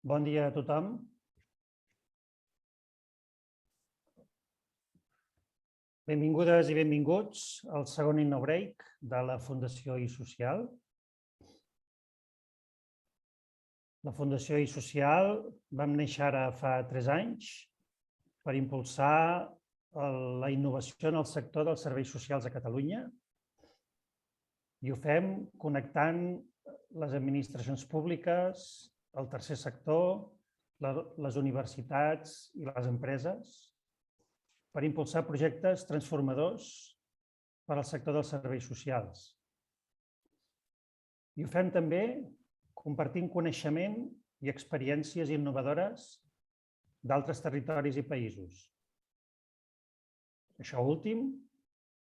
Bon dia a tothom. Benvingudes i benvinguts al segon Innobreak de la Fundació i-social. La Fundació i-social vam néixer ara fa 3 anys per impulsar la innovació en el sector dels serveis socials a Catalunya i ho fem connectant les administracions públiques, el tercer sector, les universitats i les empreses per impulsar projectes transformadors per al sector dels serveis socials. I ho fem també compartint coneixement i experiències innovadores d'altres territoris i països. Això últim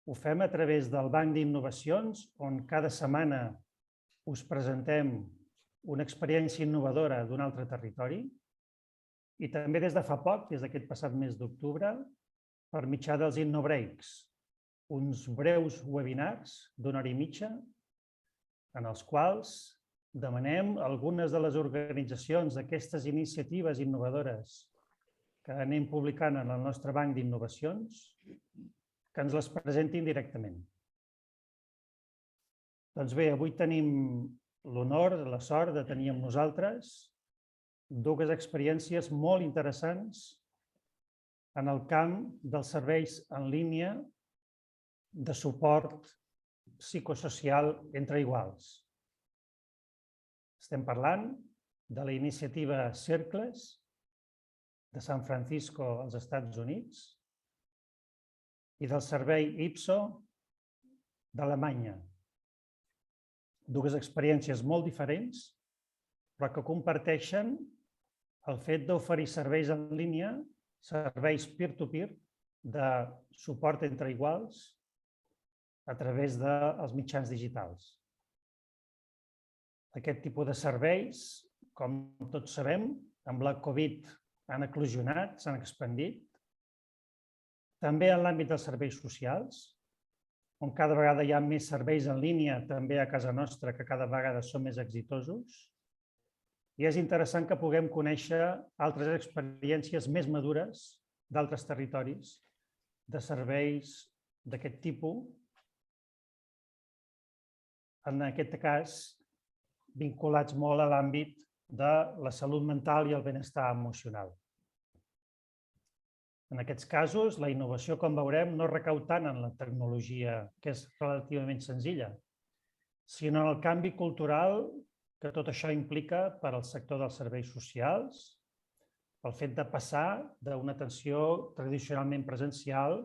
ho fem a través del Banc d'Innovacions, on cada setmana us presentem una experiència innovadora d'un altre territori i també des de fa poc, des d'aquest passat mes d'octubre, per mitjà dels Innobreaks, uns breus webinars d'una hora i mitja en els quals demanem a algunes de les organitzacions d'aquestes iniciatives innovadores que anem publicant en el nostre banc d'innovacions que ens les presentin directament. Doncs bé, avui tenim l'honor, la sort de tenir amb nosaltres dues experiències molt interessants en el camp dels serveis en línia de suport psico-social entre iguals. Estem parlant de la iniciativa Cercles de San Francisco als Estats Units i del servei Ipso d'Alemanya. Dues experiències molt diferents, però que comparteixen el fet d'oferir serveis en línia, serveis peer-to-peer, de suport entre iguals a través dels mitjans digitals. Aquest tipus de serveis, com tots sabem, amb la Covid han eclosionat, s'han expandit. També en l'àmbit dels serveis socials, on cada vegada hi ha més serveis en línia, també a casa nostra, que cada vegada són més exitosos. I és interessant que puguem conèixer altres experiències més madures d'altres territoris de serveis d'aquest tipus, en aquest cas vinculats molt a l'àmbit de la salut mental i el benestar emocional. En aquests casos, la innovació, com veurem, no recau tant en la tecnologia, que és relativament senzilla, sinó en el canvi cultural que tot això implica per al sector dels serveis socials, pel fet de passar d'una atenció tradicionalment presencial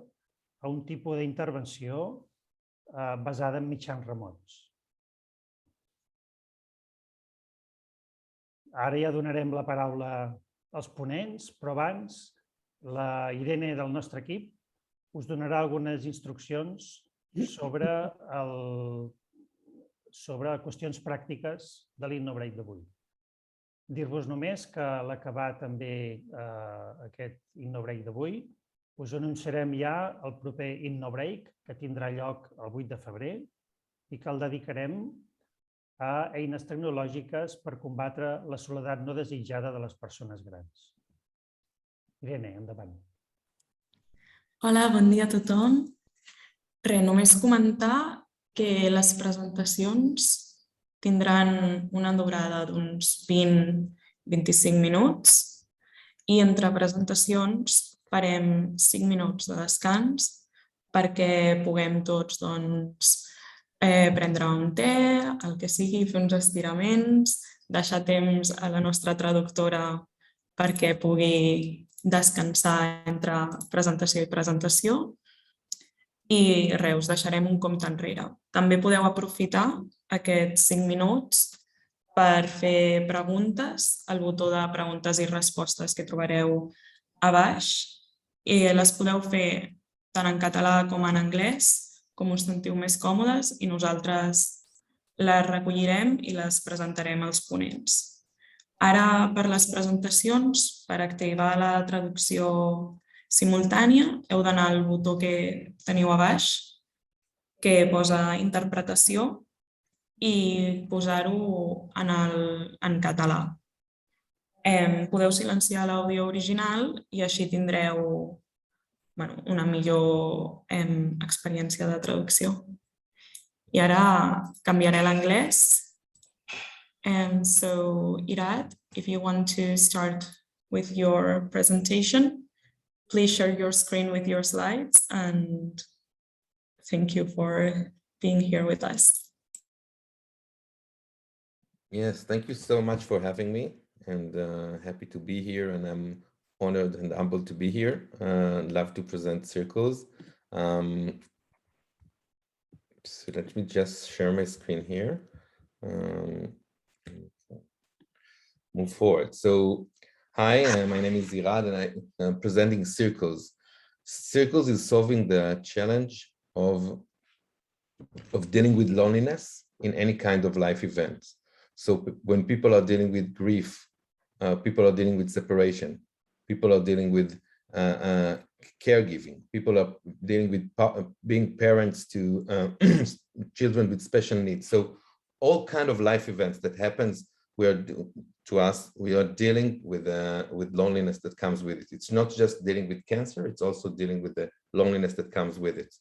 a un tipus d'intervenció basada en mitjans remots. Ara ja donarem la paraula als ponents, però abans la Irene del nostre equip us donarà algunes instruccions sobre qüestions pràctiques de l'Innobreak d'avui. Dir-vos només que a l'acabar també aquest Innobreak d'avui us anunciarem ja el proper Innobreak que tindrà lloc el 8 de febrer i que el dedicarem a eines tecnològiques per combatre la soledat no desitjada de les persones grans. Irene, endavant. Hola, bon dia a tothom. Només comentar que les presentacions tindran una durada d'uns 20-25 minuts i entre presentacions farem 5 minuts de descans perquè puguem tots prendre un te, el que sigui, fer uns estiraments, deixar temps a la nostra traductora perquè pugui descansar entre presentació i presentació i res, us deixarem un compte enrere. També podeu aprofitar aquests 5 minuts per fer preguntes al botó de preguntes i respostes que trobareu a baix i les podeu fer tant en català com en anglès, com us sentiu més còmodes i nosaltres les recollirem i les presentarem als ponents. Ara, per les presentacions, per activar la traducció simultània, heu d'anar al botó que teniu a baix, que posa interpretació, i posar-ho en català. Podeu silenciar l'àudio original i així tindreu una millor experiència de traducció. I ara canviaré a l'anglès. So, Irad, if you want to start with your presentation, please share your screen with your slides, and thank you for being here with us. Yes, thank you so much for having me, and happy to be here, and I'm honored and humbled to be here. Love to present circles. So let me just share my screen here. Move forward. So, hi, my name is Irad, and I'm presenting circles. Circles is solving the challenge of dealing with loneliness in any kind of life event. So when people are dealing with grief, people are dealing with separation, people are dealing with caregiving, people are dealing with being parents to children with special needs. So all kind of life events that happens, we are dealing with loneliness that comes with it. It's not just dealing with cancer, it's also dealing with the loneliness that comes with it.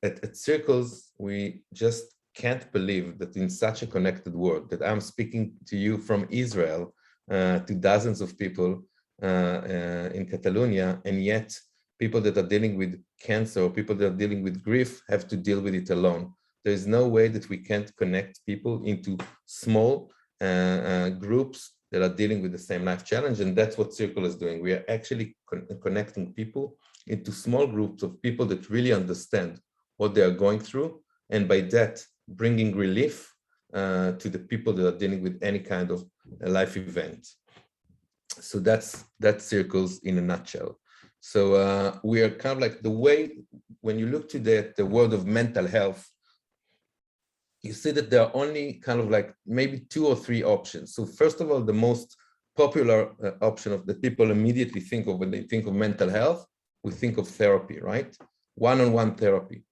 At Circles, we just can't believe that in such a connected world, that I'm speaking to you from Israel, to dozens of people in Catalonia, and yet people that are dealing with cancer or people that are dealing with grief have to deal with it alone. There is no way that we can't connect people into small groups that are dealing with the same life challenge, and that's what Circle is doing. We are actually connecting people into small groups of people that really understand what they are going through, and by that bringing relief to the people that are dealing with any kind of life event. So that's Circles in a nutshell. So we are kind of like, the way when you look today at the world of mental health, you see that there are only kind of like maybe 2 or 3 options. So first of all, the most popular option of that people immediately think of when they think of mental health, we think of therapy, right? One-on-one therapy.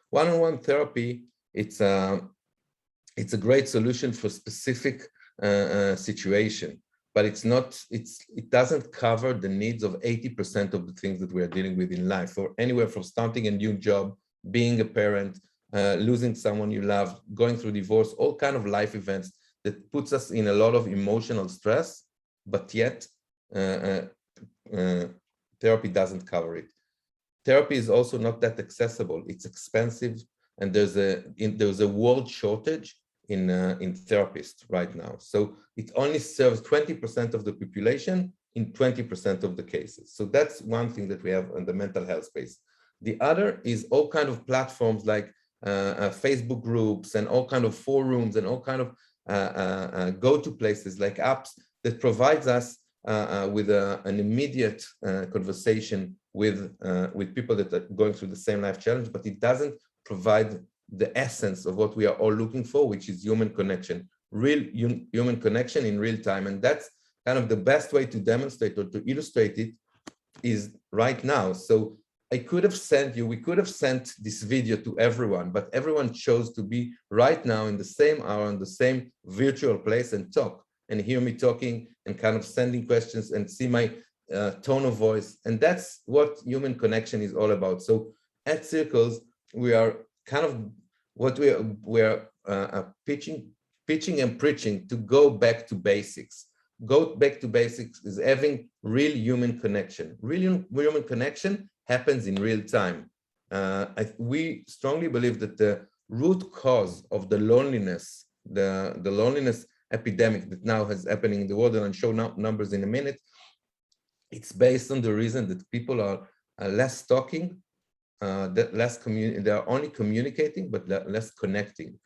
One-on-one therapy, it's a great solution for specific situation, but it doesn't cover the needs of 80% of the things that we are dealing with in life, or anywhere from starting a new job, being a parent, losing someone you love, going through divorce, all kind of life events that puts us in a lot of emotional stress, but yet therapy doesn't cover it. Therapy is also not that accessible. It's expensive, and there's a world shortage in therapists right now. So it only serves 20% of the population in 20% of the cases. So that's one thing that we have in the mental health space. The other is all kind of platforms like Facebook groups and all kind of forums and all kind of go-to places like apps that provides us with an immediate conversation with people that are going through the same life challenge, but it doesn't provide the essence of what we are all looking for, which is human connection, real human connection in real time. And that's kind of the best way to demonstrate or to illustrate it is right now. So we could have sent this video to everyone, but everyone chose to be right now in the same hour, in the same virtual place and talk and hear me talking and kind of sending questions and see my tone of voice. And that's what human connection is all about. So at Circles, we are kind of what we are pitching and preaching to go back to basics. Go back to basics is having real human connection. Real human connection happens in real time. We strongly believe that the root cause of the loneliness, the loneliness epidemic that now is happening in the world, and I'll show numbers in a minute, it's based on the reason that people are less talking, they are only communicating, but less connecting.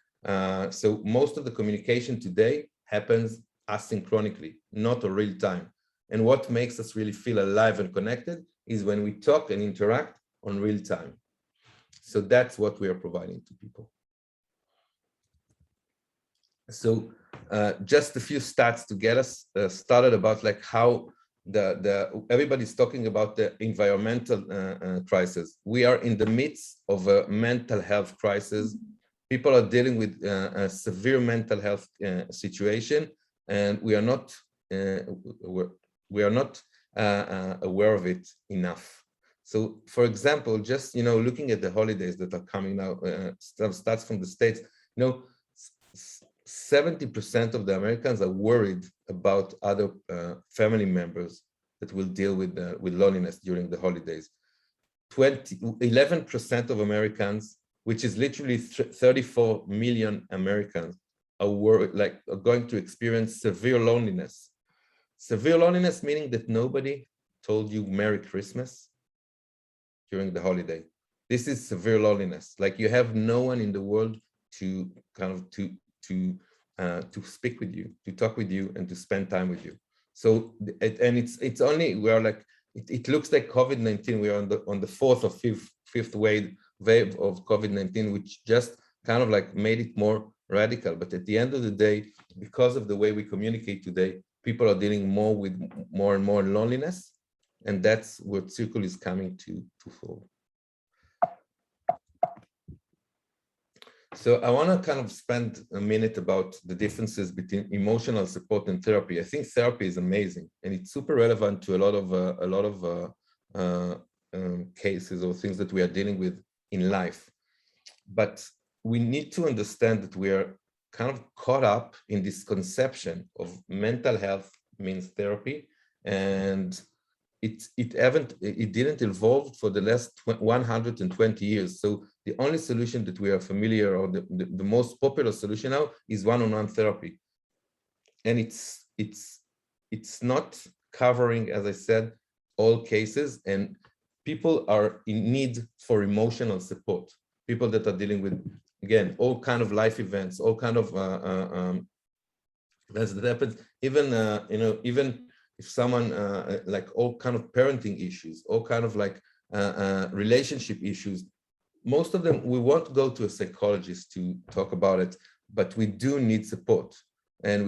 So most of the communication today happens asynchronically, not in real time. And what makes us really feel alive and connected is when we talk and interact on real time. So that's what we are providing to people. So just a few stats to get us started about like how everybody's talking about the environmental crisis. We are in the midst of a mental health crisis. People are dealing with a severe mental health situation, and we are not we are not aware of it enough. So, for example, just looking at the holidays that are coming now, starts from the States. 70% of the Americans are worried about other family members that will deal with loneliness during the holidays. 11% of Americans, which is literally 34 million Americans, are going to experience severe loneliness. Severe loneliness meaning that nobody told you Merry Christmas during the holiday. This is severe loneliness. Like you have no one in the world to to speak with you, to talk with you, and to spend time with you. So it's only it looks like COVID-19. We are on the fourth or fifth wave of COVID-19, which just kind of like made it more radical. But at the end of the day, because of the way we communicate today, people are dealing more with more and more loneliness, and that's what Circle is coming to solve. So I want to kind of spend a minute about the differences between emotional support and therapy. I think therapy is amazing, and it's super relevant to a lot of cases or things that we are dealing with in life. But we need to understand that we are kind of caught up in this conception of mental health means therapy, and it didn't evolve for the last 120 years. So the only solution that we are familiar, or the most popular solution now, is one-on-one therapy, and it's not covering, as I said, all cases, and people are in need for emotional support. People that are dealing with, again, all kind of life events, all kind of events that happens, even even if someone like all kind of parenting issues, all kind of like relationship issues, most of them, we won't go to a psychologist to talk about it, but we do need support. And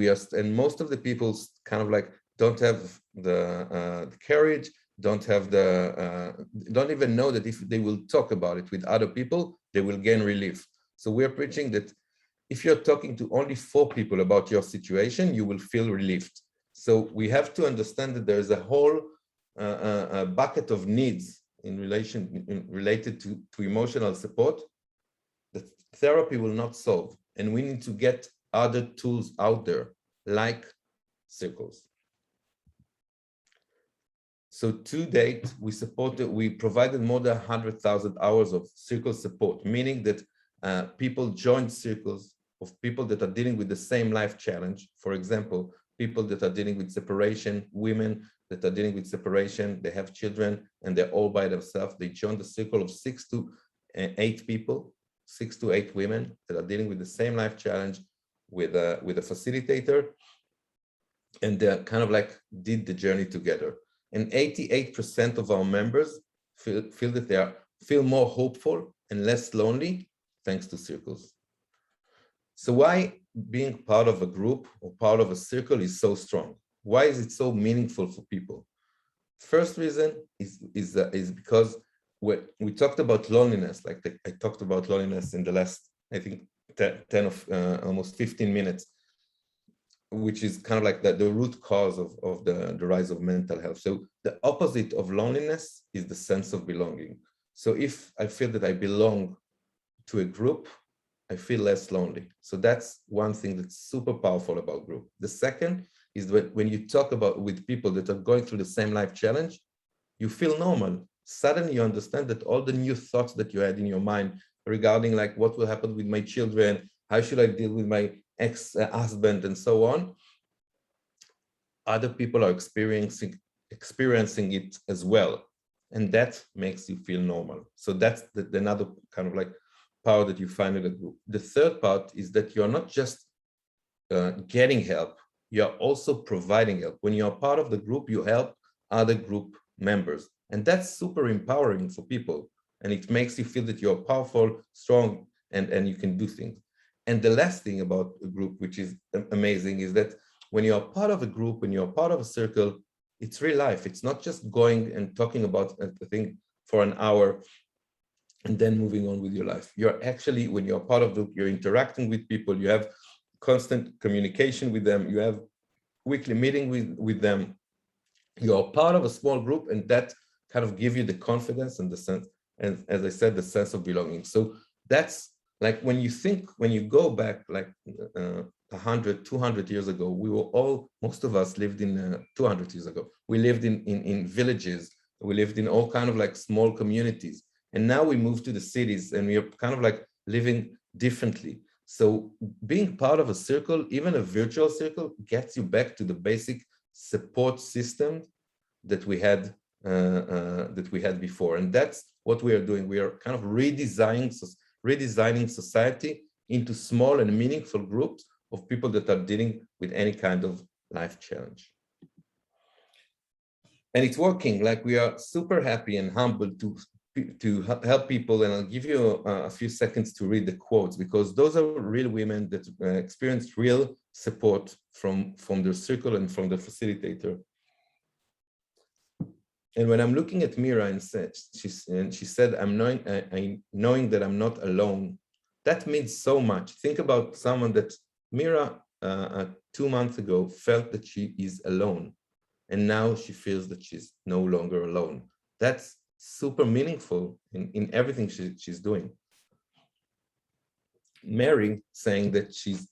most of the people kind of like don't have the courage, don't even know that if they will talk about it with other people, they will gain relief. So we're preaching that if you're talking to only 4 people about your situation, you will feel relieved. So we have to understand that there is a whole bucket of needs related to emotional support that therapy will not solve. And we need to get other tools out there, like circles. So to date, we provided more than 100,000 hours of circle support, meaning that people joined circles of people that are dealing with the same life challenge. For example, people that are dealing with separation, women that are dealing with separation, they have children and they're all by themselves. They joined the circle of 6 to 8 people, 6 to 8 women that are dealing with the same life challenge with a facilitator, and they kind of like did the journey together. And 88% of our members feel that they feel more hopeful and less lonely thanks to circles. So why being part of a group or part of a circle is so strong? Why is it so meaningful for people? First reason is because we talked about loneliness, like I talked about loneliness in the last, I think, 10 of almost 15 minutes, which is kind of like the root cause of the rise of mental health. So the opposite of loneliness is the sense of belonging. So if I feel that I belong to a group, I feel less lonely. So that's one thing that's super powerful about group. The second is that when you talk with people that are going through the same life challenge, you feel normal. Suddenly you understand that all the new thoughts that you had in your mind regarding like what will happen with my children, how should I deal with my ex-husband and so on, other people are experiencing it as well. And that makes you feel normal. So that's another kind of like power that you find in a group. The third part is that you're not just getting help, you're also providing help. When you're part of the group, you help other group members. And that's super empowering for people. And it makes you feel that you're powerful, strong, and you can do things. And the last thing about a group, which is amazing, is that when you're part of a group, when you're part of a circle, it's real life. It's not just going and talking about a thing for an hour and then moving on with your life. You're actually, when you're part of the group, you're interacting with people, you have constant communication with them, you have weekly meeting with them. You're part of a small group, and that kind of give you the confidence and the sense, and as I said, the sense of belonging. So that's like when you go back like 100, 200 years ago, we were all, most of us lived in 200 years ago. We lived in villages. We lived in all kind of like small communities. And now we moved to the cities and we are kind of like living differently. So being part of a circle, even a virtual circle, gets you back to the basic support system that we had before. And that's what we are doing. We are kind of redesigning society into small and meaningful groups of people that are dealing with any kind of life challenge. And it's working. Like, we are super happy and humbled to help people. And I'll give you a few seconds to read the quotes, because those are real women that experienced real support from their circle and from the facilitator. And when I'm looking at Mira and she said, I'm knowing that I'm not alone, that means so much. Think about someone that Mira 2 months ago felt that she is alone. And now she feels that she's no longer alone. That's super meaningful in everything she's doing. Mary saying that she's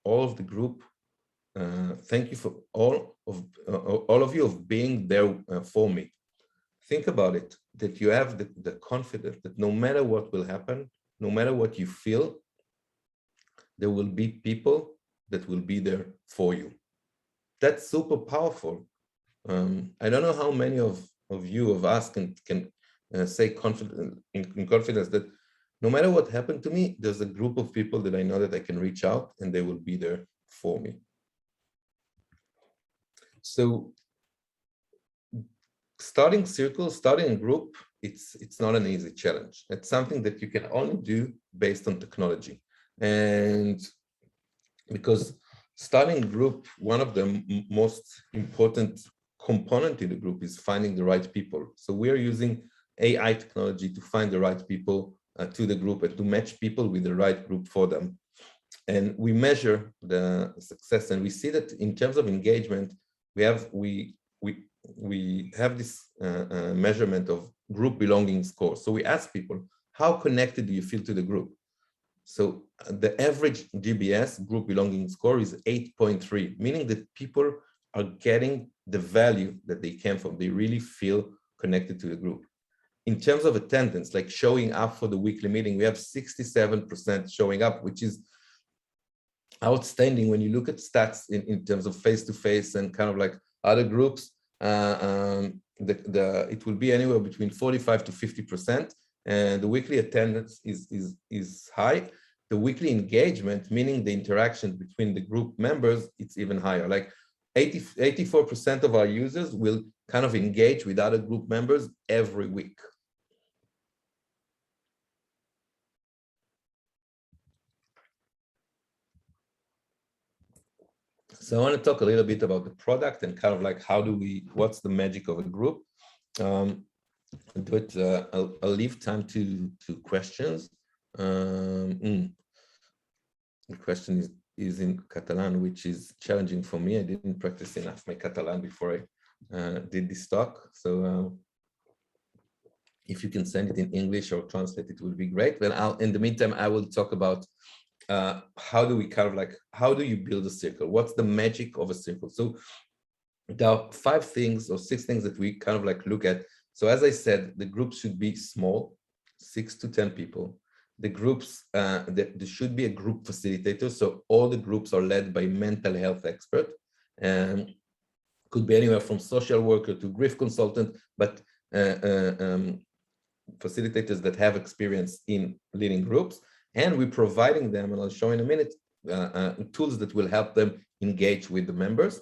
all of the group. Thank you for all of you of being there for me. Think about it, that you have the confidence that no matter what will happen, no matter what you feel, there will be people that will be there for you. That's super powerful. I don't know how many of us can say in confidence that no matter what happened to me, there's a group of people that I know that I can reach out and they will be there for me. So starting circles, starting a group, it's not an easy challenge. It's something that you can only do based on technology. And because starting a group, one of the most important component in the group is finding the right people. So we are using AI technology to find the right people to the group and to match people with the right group for them. And we measure the success, and we see that in terms of engagement, we have this measurement of group belonging score. So we ask people, how connected do you feel to the group? So the average GBS, group belonging score, is 8.3, meaning that people are getting the value that they came from. They really feel connected to the group. In terms of attendance, like showing up for the weekly meeting, we have 67% showing up, which is outstanding when you look at stats in terms of face-to-face and kind of like other groups. It will be anywhere between 45 to 50%. And the weekly attendance is high. The weekly engagement, meaning the interaction between the group members, it's even higher. Like 84% of our users will kind of engage with other group members every week. So I want to talk a little bit about the product and kind of like what's the magic of a group. But I'll leave time to questions. The question is in Catalan, which is challenging for me. I didn't practice enough my Catalan before I did this talk. So if you can send it in English or translate, it would be great. Then in the meantime, I will talk about how do you build a circle? What's the magic of a circle? So there are 5 things or 6 things that we kind of like look at. So as I said, the group should be small, 6 to 10 people. The groups, there should be a group facilitator. So all the groups are led by mental health expert, and could be anywhere from social worker to grief consultant, but facilitators that have experience in leading groups. And we're providing them, and I'll show in a minute, tools that will help them engage with the members.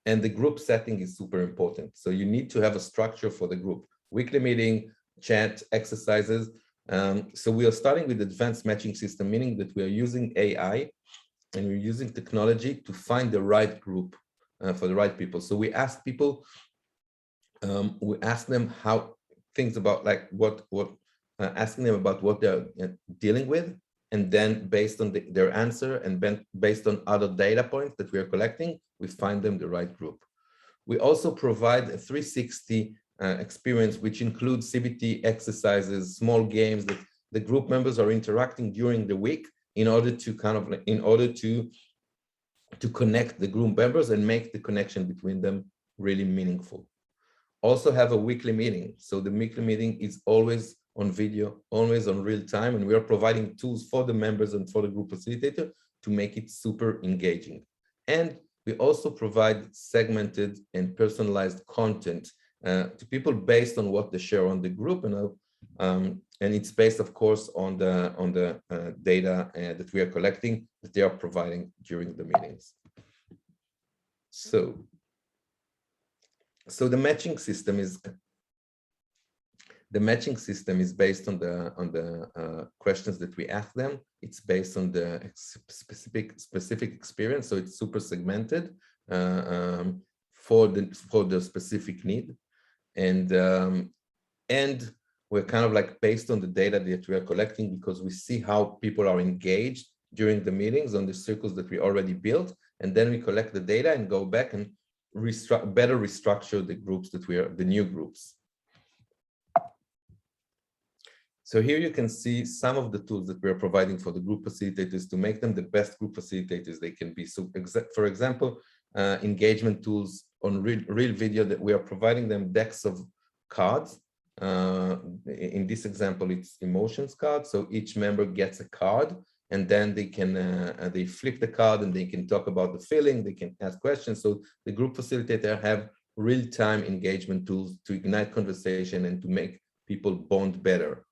And the group setting is super important. So you need to have a structure for the group: weekly meeting, chat, exercises. So we are starting with advanced matching system, meaning that we are using AI and we're using technology to find the right group for the right people. So we ask people, we ask them how things about like asking them about what they're dealing with, and then based on their answer and based on other data points that we are collecting, we find them the right group. We also provide a 360 experience, which includes CBT exercises, small games that the group members are interacting during the week in order to to connect the group members and make the connection between them really meaningful. Also have a weekly meeting. So the weekly meeting is always on video, always on real time, and we are providing tools for the members and for the group facilitator to make it super engaging. And we also provide segmented and personalized content to people based on what they share on the group, and it's based, of course, on the data that we are collecting that they are providing during the meetings. So the matching system is based on the questions that we ask them. It's based on the specific experience, so it's super segmented for the specific need, and we're kind of like based on the data that we are collecting, because we see how people are engaged during the meetings on the circles that we already built, and then we collect the data and go back and better restructure the groups the new groups. So here you can see some of the tools that we are providing for the group facilitators to make them the best group facilitators they can be. So for example, engagement tools on real video, that we are providing them decks of cards. In this example, it's emotions cards. So each member gets a card, and then they can they flip the card and they can talk about the feeling, they can ask questions. So the group facilitator have real-time engagement tools to ignite conversation and to make people bond better.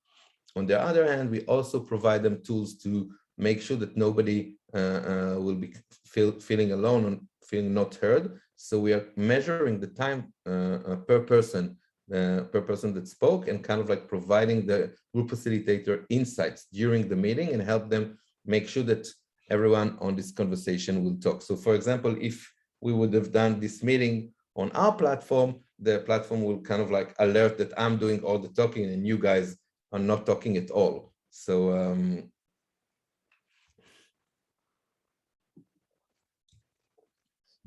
On the other hand, we also provide them tools to make sure that nobody will be feeling alone and feeling not heard. So we are measuring the time per person that spoke, and kind of like providing the group facilitator insights during the meeting and help them make sure that everyone on this conversation will talk. So for example, if we would have done this meeting on our platform, the platform will kind of like alert that I'm doing all the talking and you guys are not talking at all. So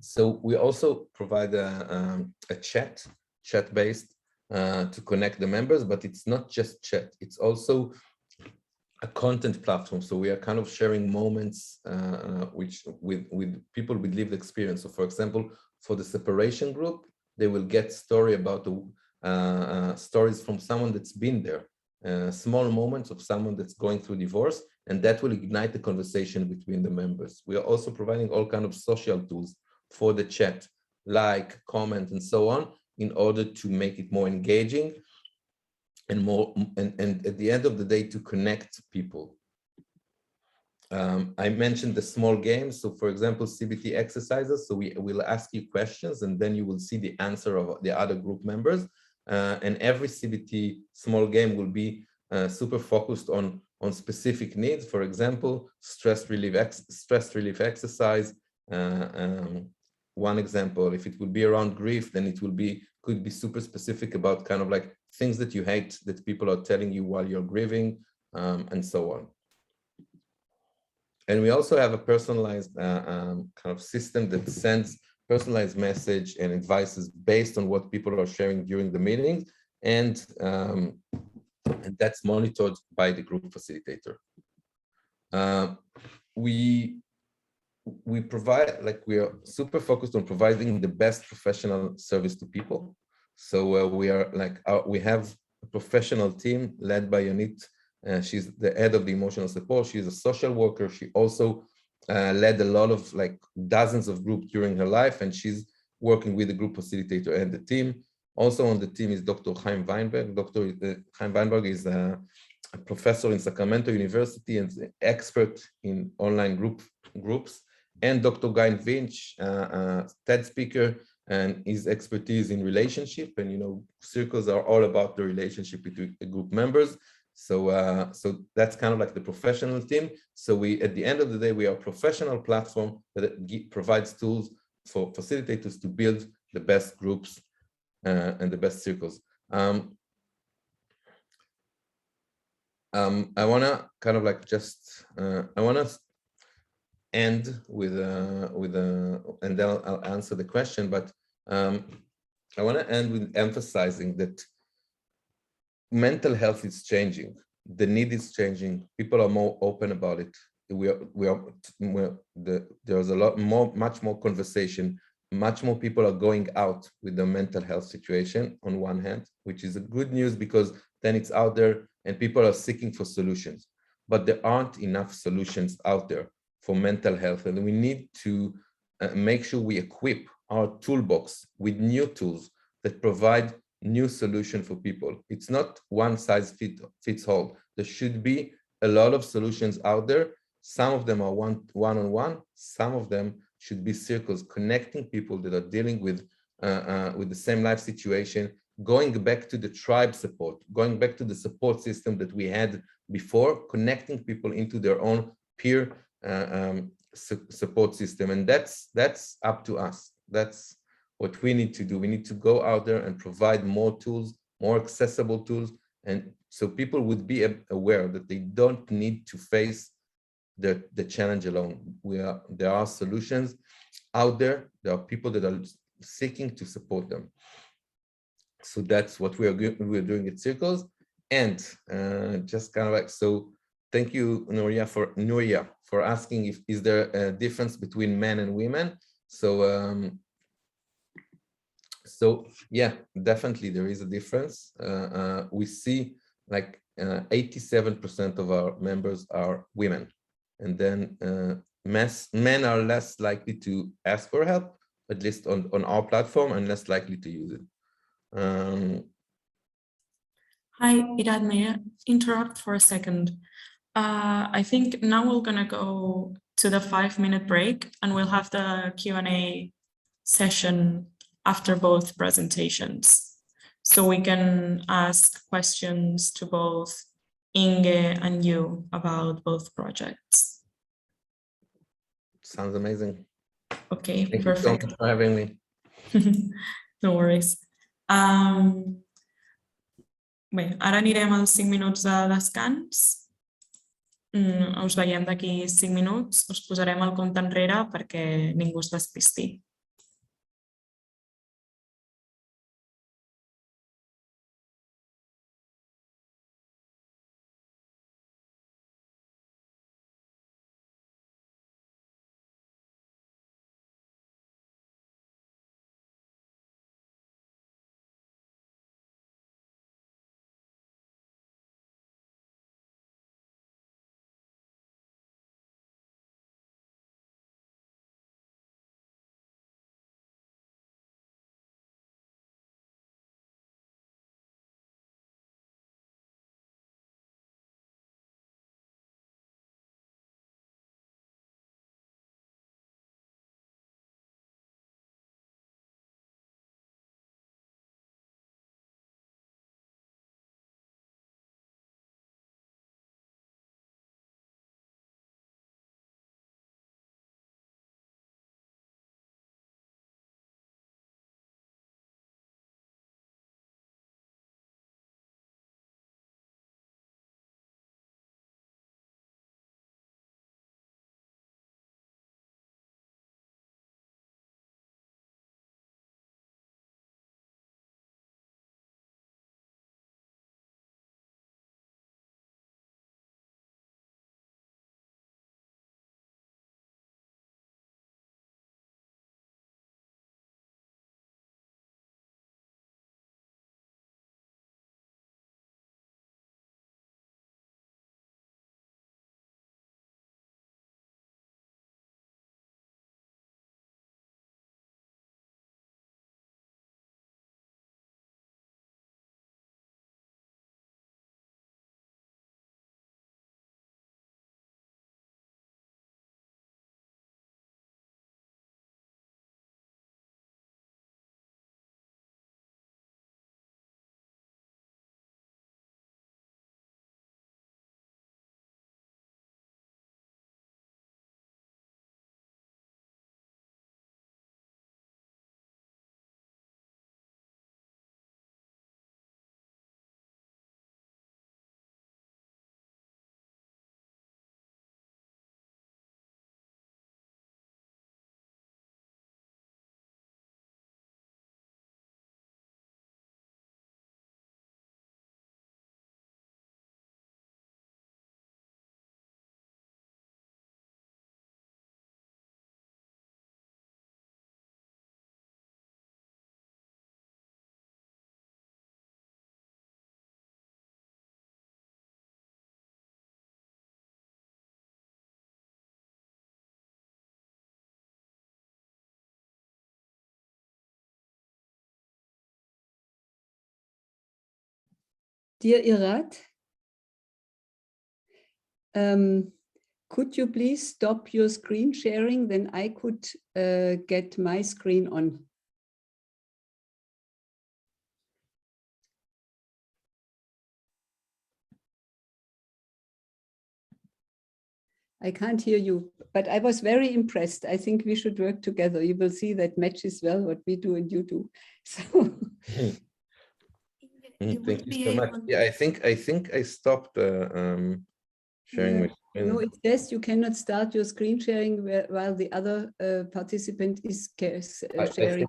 so we also provide a chat-based to connect the members, but it's not just chat, it's also a content platform. So we are kind of sharing moments with people with lived experience. So for example, for the separation group, they will get stories from someone that's been there, small moments of someone that's going through divorce, and that will ignite the conversation between the members. We are also providing all kinds of social tools for the chat, like, comment, and so on, in order to make it more engaging and and at the end of the day, to connect people. I mentioned the small games. So for example, CBT exercises. So we will ask you questions, and then you will see the answer of the other group members. And every CBT small game will be super focused on specific needs. For example, stress relief exercise. One example, if it would be around grief, then it could be super specific about kind of like things that you hate that people are telling you while you're grieving, and so on. And we also have a personalized kind of system that sends personalized message and advices based on what people are sharing during the meetings, and that's monitored by the group facilitator. We provide, like, we are super focused on providing the best professional service to people. So we are like, we have a professional team led by Yonit. She's the head of the emotional support. She's a social worker. She also led a lot of, like, dozens of groups during her life, and she's working with the group facilitator and the team. Also on the team is Dr. Chaim Weinberg. Dr. Chaim Weinberg is a professor in Sacramento University and an expert in online groups. And Dr. Guy Vinch, TED speaker, and his expertise in relationship. And, you know, circles are all about the relationship between the group members. So, so that's kind of like the professional team. So we, at the end of the day, we are a professional platform that provides tools for facilitators to build the best groups and the best circles. I want to kind of like just, I want to end with and then I'll answer the question, but I want to end with emphasizing that mental health is changing. The need is changing. People are more open about it. There's a lot more, much more conversation. Much more people are going out with the mental health situation on one hand, which is a good news because then it's out there and people are seeking for solutions. But there aren't enough solutions out there for mental health, and we need to make sure we equip our toolbox with new tools that provide new solution for people. It's not one size fits all. There should be a lot of solutions out there. Some of them are one-on-one. Some of them should be circles, connecting people that are dealing with the same life situation, going back to the tribe support, going back to the support system that we had before, connecting people into their own peer support system. And that's up to us. That's what we need to do. We need to go out there and provide more tools, more accessible tools, and so people would be aware that they don't need to face the challenge alone. There are solutions out there. There are people that are seeking to support them. So that's what we're doing at Circles. And just kind of like, so thank you, Nuria, for asking if is there a difference between men and women. So so yeah, definitely there is a difference. We see like 87% of our members are women. And then men are less likely to ask for help, at least on our platform, and less likely to use it. Hi, Irad, may I interrupt for a second? I think now we're gonna go to the 5-minute break and we'll have the Q&A session after both presentations. So we can ask questions to both Inge and you about both projects. Sounds amazing. Okay, Thank perfect. you so much for having me. No worries. Bé, ara anirem als 5 minuts de descans. Us veiem d'aquí 5 minuts. Us posarem el compte enrere perquè ningú es despisti. Dear Irad, could you please stop your screen sharing? Then I could get my screen on. I can't hear you, but I was very impressed. I think we should work together. You will see that matches well what we do and you do. So. Thank you so much. Yeah, I think I stopped sharing my screen. No, it says you cannot start your screen sharing while the other participant is sharing.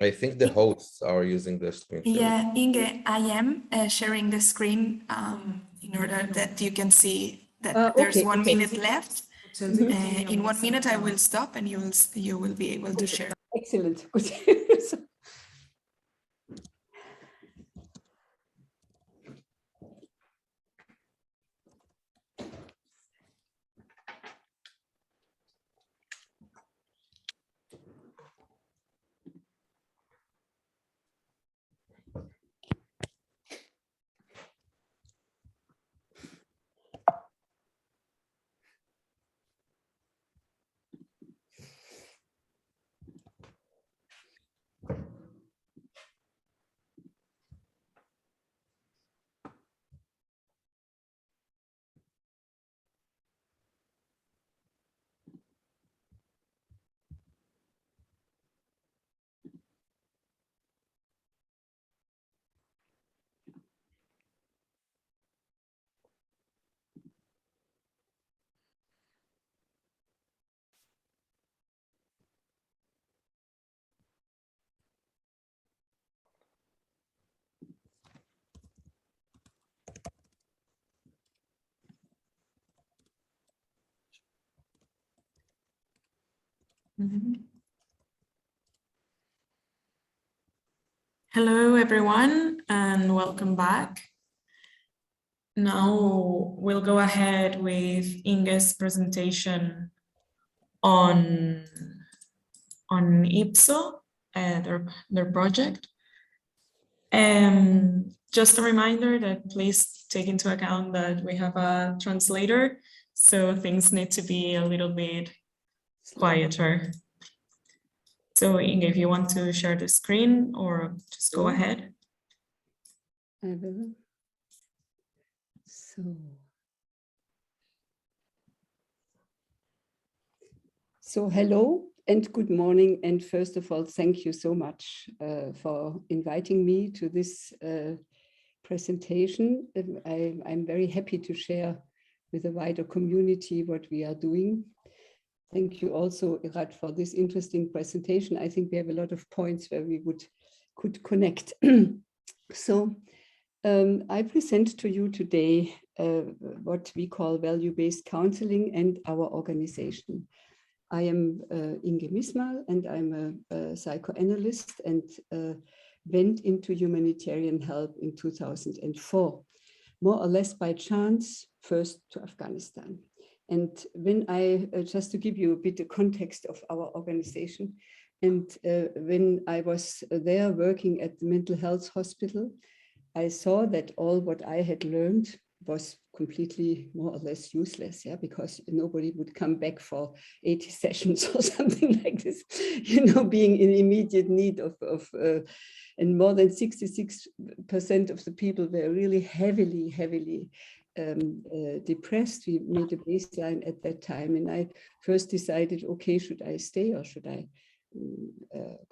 I think the hosts are using the screen sharing. Yeah, Inge, I am sharing the screen in order that you can see that there's 1 minute left. In 1 minute, I will stop and you will be able to share. Excellent. Good. Hello, everyone, and welcome back. Now we'll go ahead with Inge's presentation on IPSO, their project. Just a reminder that please take into account that we have a translator, so things need to be a little bit quieter. So Inge, if you want to share the screen or just go ahead. I will. So hello and good morning. And first of all, thank you so much for inviting me to this presentation. I'm very happy to share with a wider community what we are doing. Thank you also, Irad, for this interesting presentation. I think we have a lot of points where we could connect. So I present to you today what we call value-based counseling and our organization. I am Inge Mismal, and I'm a psychoanalyst and went into humanitarian help in 2004, more or less by chance, first to Afghanistan. And when just to give you a bit of context of our organization, and when I was there working at the mental health hospital, I saw that all what I had learned was completely more or less useless, yeah, because nobody would come back for 80 sessions or something like this, you know, being in immediate need of and more than 66% of the people were really heavily depressed. We made a baseline at that time, and I first decided, okay, should I stay or should I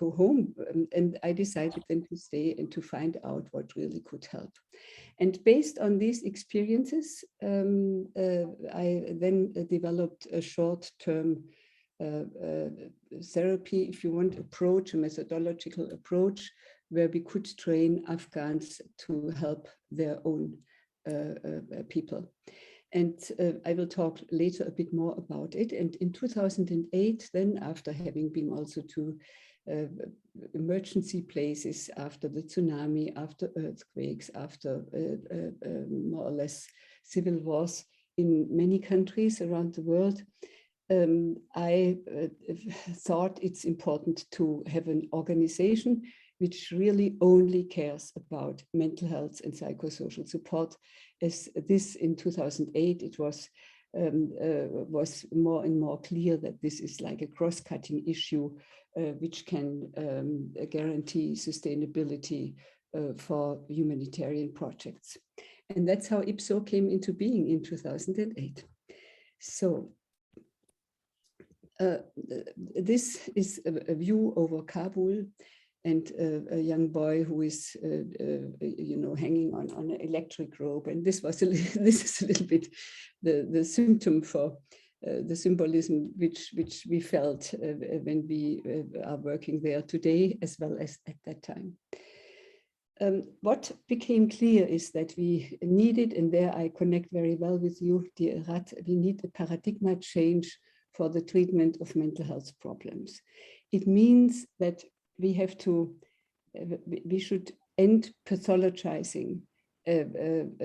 go home? And I decided then to stay and to find out what really could help. And based on these experiences, I then developed a short-term therapy, if you want, approach, a methodological approach, where we could train Afghans to help their own people. And I will talk later a bit more about it. And in 2008, then after having been also to emergency places, after the tsunami, after earthquakes, after more or less civil wars in many countries around the world, I thought it's important to have an organization which really only cares about mental health and psychosocial support. As this in 2008, it was more and more clear that this is like a cross-cutting issue which can guarantee sustainability for humanitarian projects. And that's how IPSO came into being in 2008. So this is a view over Kabul, and a young boy who is, hanging on an electric rope. And this is a little bit the symptom for the symbolism which we felt when we are working there today, as well as at that time. What became clear is that we needed, and there I connect very well with you, dear Rat, we need a paradigm change for the treatment of mental health problems. It means that we should end pathologizing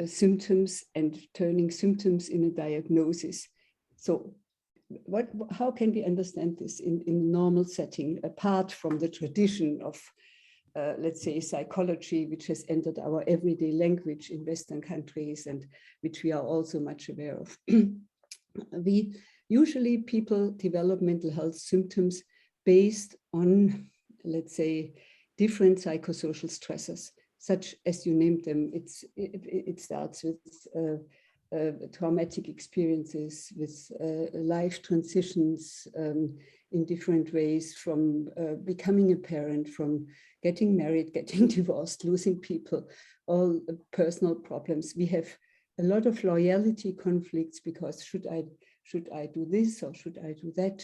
symptoms and turning symptoms in a diagnosis. So how can we understand this in a normal setting, apart from the tradition of, let's say, psychology, which has entered our everyday language in Western countries and which we are also much aware of? Usually people develop mental health symptoms based on, let's say, different psychosocial stressors, such as you named them. It starts with traumatic experiences, with life transitions in different ways, from becoming a parent, from getting married, getting divorced, losing people, all personal problems. We have a lot of loyalty conflicts because should I do this or should I do that?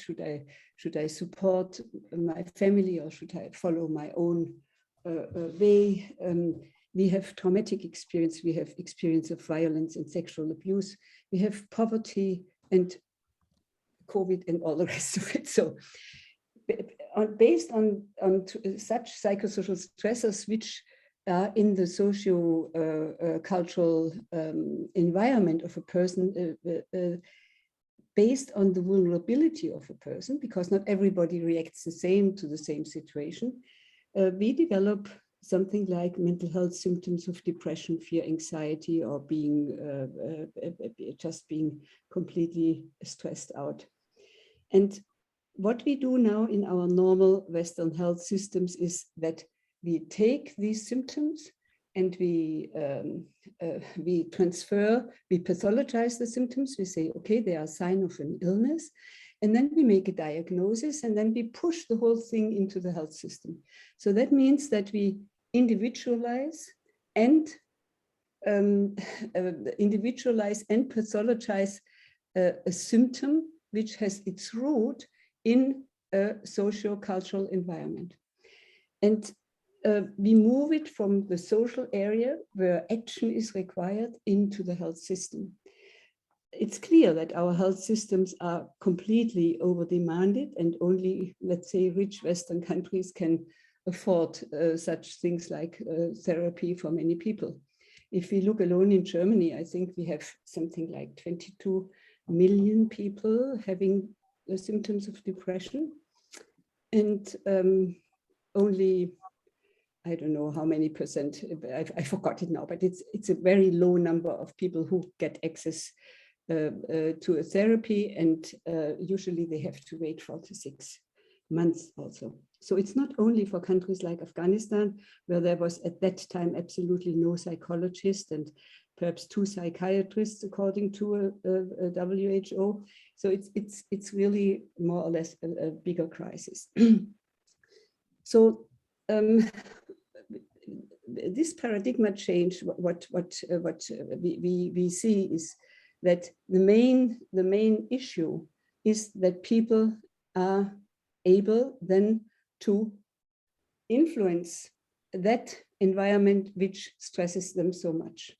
Should I support my family or should I follow my own way? We have traumatic experience. We have experience of violence and sexual abuse. We have poverty and COVID and all the rest of it. So based on such psychosocial stressors, which are in the socio-cultural environment of a person, based on the vulnerability of a person, because not everybody reacts the same to the same situation, we develop something like mental health symptoms of depression, fear, anxiety, or just being completely stressed out. And what we do now in our normal Western health systems is that we take these symptoms and we pathologize the symptoms. We say, okay, they are a sign of an illness. And then we make a diagnosis and then we push the whole thing into the health system. So that means that we individualize and pathologize a symptom which has its root in a socio-cultural environment. And we move it from the social area where action is required into the health system. It's clear that our health systems are completely over-demanded and only, let's say, rich Western countries can afford such things like therapy for many people. If we look alone in Germany, I think we have something like 22 million people having the symptoms of depression, and only, I don't know how many percent, I forgot it now, but it's a very low number of people who get access to a therapy, and usually they have to wait 4 to 6 months also. So it's not only for countries like Afghanistan, where there was at that time absolutely no psychologist and perhaps 2 psychiatrists according to a WHO. So it's really more or less a bigger crisis. So this paradigm change, what we see is that the main issue is that people are able then to influence that environment which stresses them so much.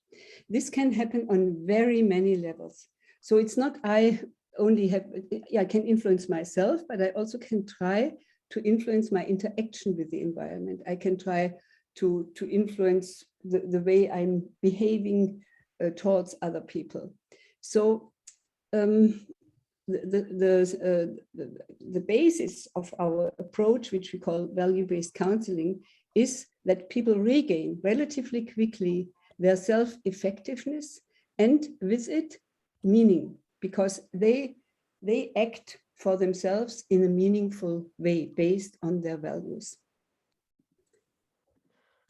This can happen on very many levels. So it's not I can influence myself, but I also can try to influence my interaction with the environment. I can try to influence the way I'm behaving towards other people. So the basis of our approach, which we call value-based counseling, is that people regain relatively quickly their self-effectiveness and with it meaning, because they act for themselves in a meaningful way based on their values.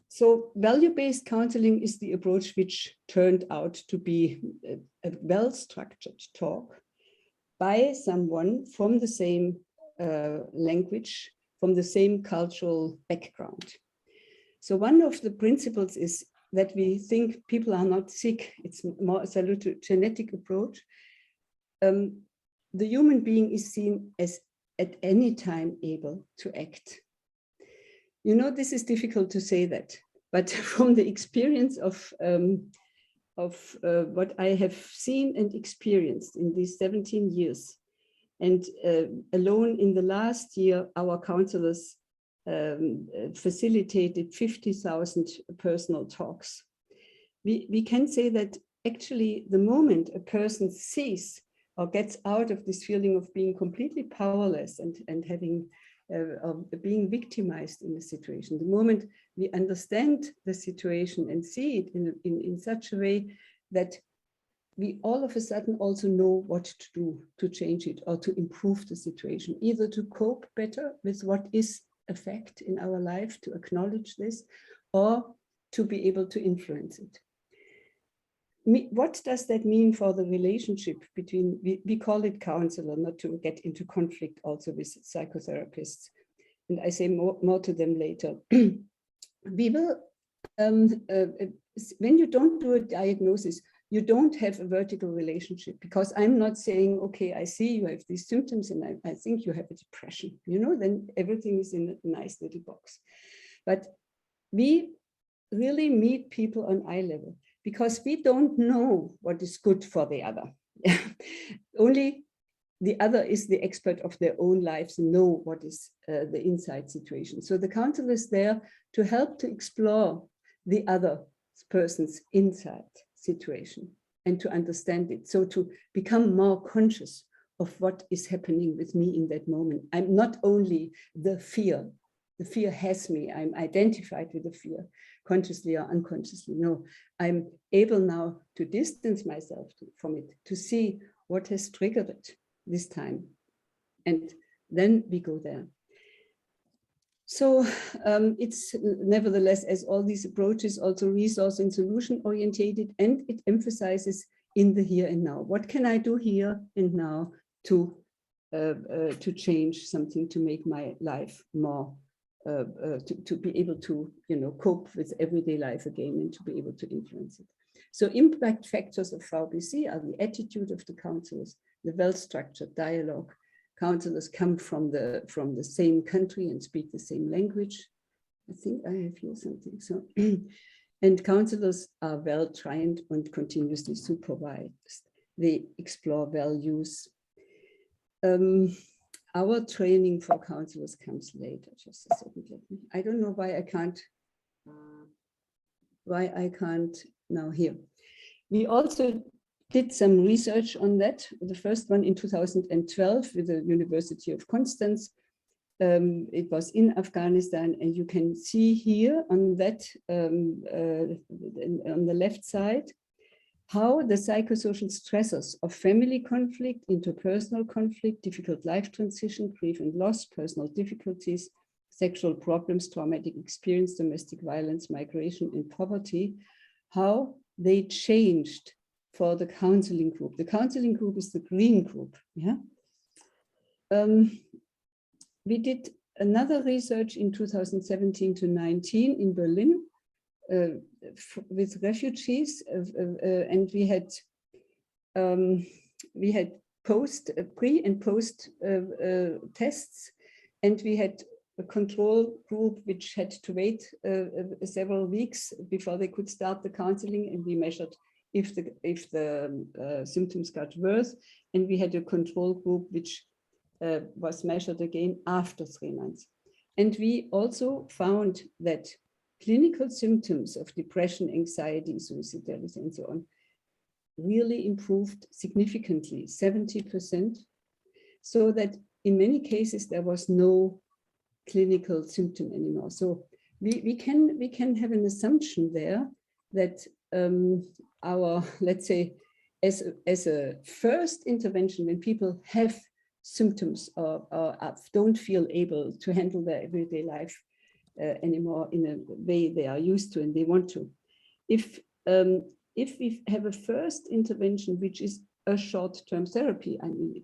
So value-based counseling is the approach which turned out to be a well-structured talk by someone from the same language, from the same cultural background. So one of the principles is that we think people are not sick. It's more a salutogenetic approach. The human being is seen as at any time able to act. You know, this is difficult to say that, but from the experience of what I have seen and experienced in these 17 years, and alone in the last year, our counselors facilitated 50,000 personal talks. We can say that actually the moment a person sees or gets out of this feeling of being completely powerless and having being victimized in the situation, the moment we understand the situation and see it in such a way that we all of a sudden also know what to do to change it or to improve the situation, either to cope better with what is a fact in our life, to acknowledge this, or to be able to influence it. What does that mean for the relationship between, we call it counselor, not to get into conflict also with psychotherapists, and I say more to them later. We will, when you don't do a diagnosis, you don't have a vertical relationship, because I'm not saying, okay, I see you have these symptoms and I think you have a depression, you know, then everything is in a nice little box. But we really meet people on eye level, because we don't know what is good for the other. Only the other is the expert of their own lives and know what is the inside situation. So the counselor is there to help to explore the other person's inside situation and to understand it. So to become more conscious of what is happening with me in that moment. I'm not only the fear has me, I'm identified with the fear, consciously or unconsciously. No, I'm able now to distance myself from it, to see what has triggered it this time. And then we go there. So it's nevertheless, as all these approaches, also resource and solution orientated, and it emphasizes in the here and now. What can I do here and now to change something, to make my life more, to be able to, you know, cope with everyday life again and to be able to influence it. So impact factors of VBC are the attitude of the counselors, the well-structured dialogue. Counselors come from the same country and speak the same language. I think I have here something. So, and counselors are well trained and continuously supervised. They explore values. Our training for counselors comes later. Just a second. I don't know why I can't now here. We also did some research on that. The first one in 2012 with the University of Constance. It was in Afghanistan, and you can see here on that, on the left side, how the psychosocial stressors of family conflict, interpersonal conflict, difficult life transition, grief and loss, personal difficulties, sexual problems, traumatic experience, domestic violence, migration, and poverty, how they changed for the counseling group. The counseling group is the green group. Yeah. We did another research in 2017 to 19 in Berlin with refugees, and we had pre and post tests, and we had a control group which had to wait several weeks before they could start the counseling, and we measured if the symptoms got worse, and we had a control group which was measured again after 3 months. And we also found that clinical symptoms of depression, anxiety, suicidality, and so on really improved significantly, 70%, so that in many cases there was no clinical symptom anymore. So we can have an assumption there that our, let's say, as a first intervention, when people have symptoms or don't feel able to handle their everyday life anymore in a way they are used to and they want to. If we have a first intervention, which is a short-term therapy, I mean,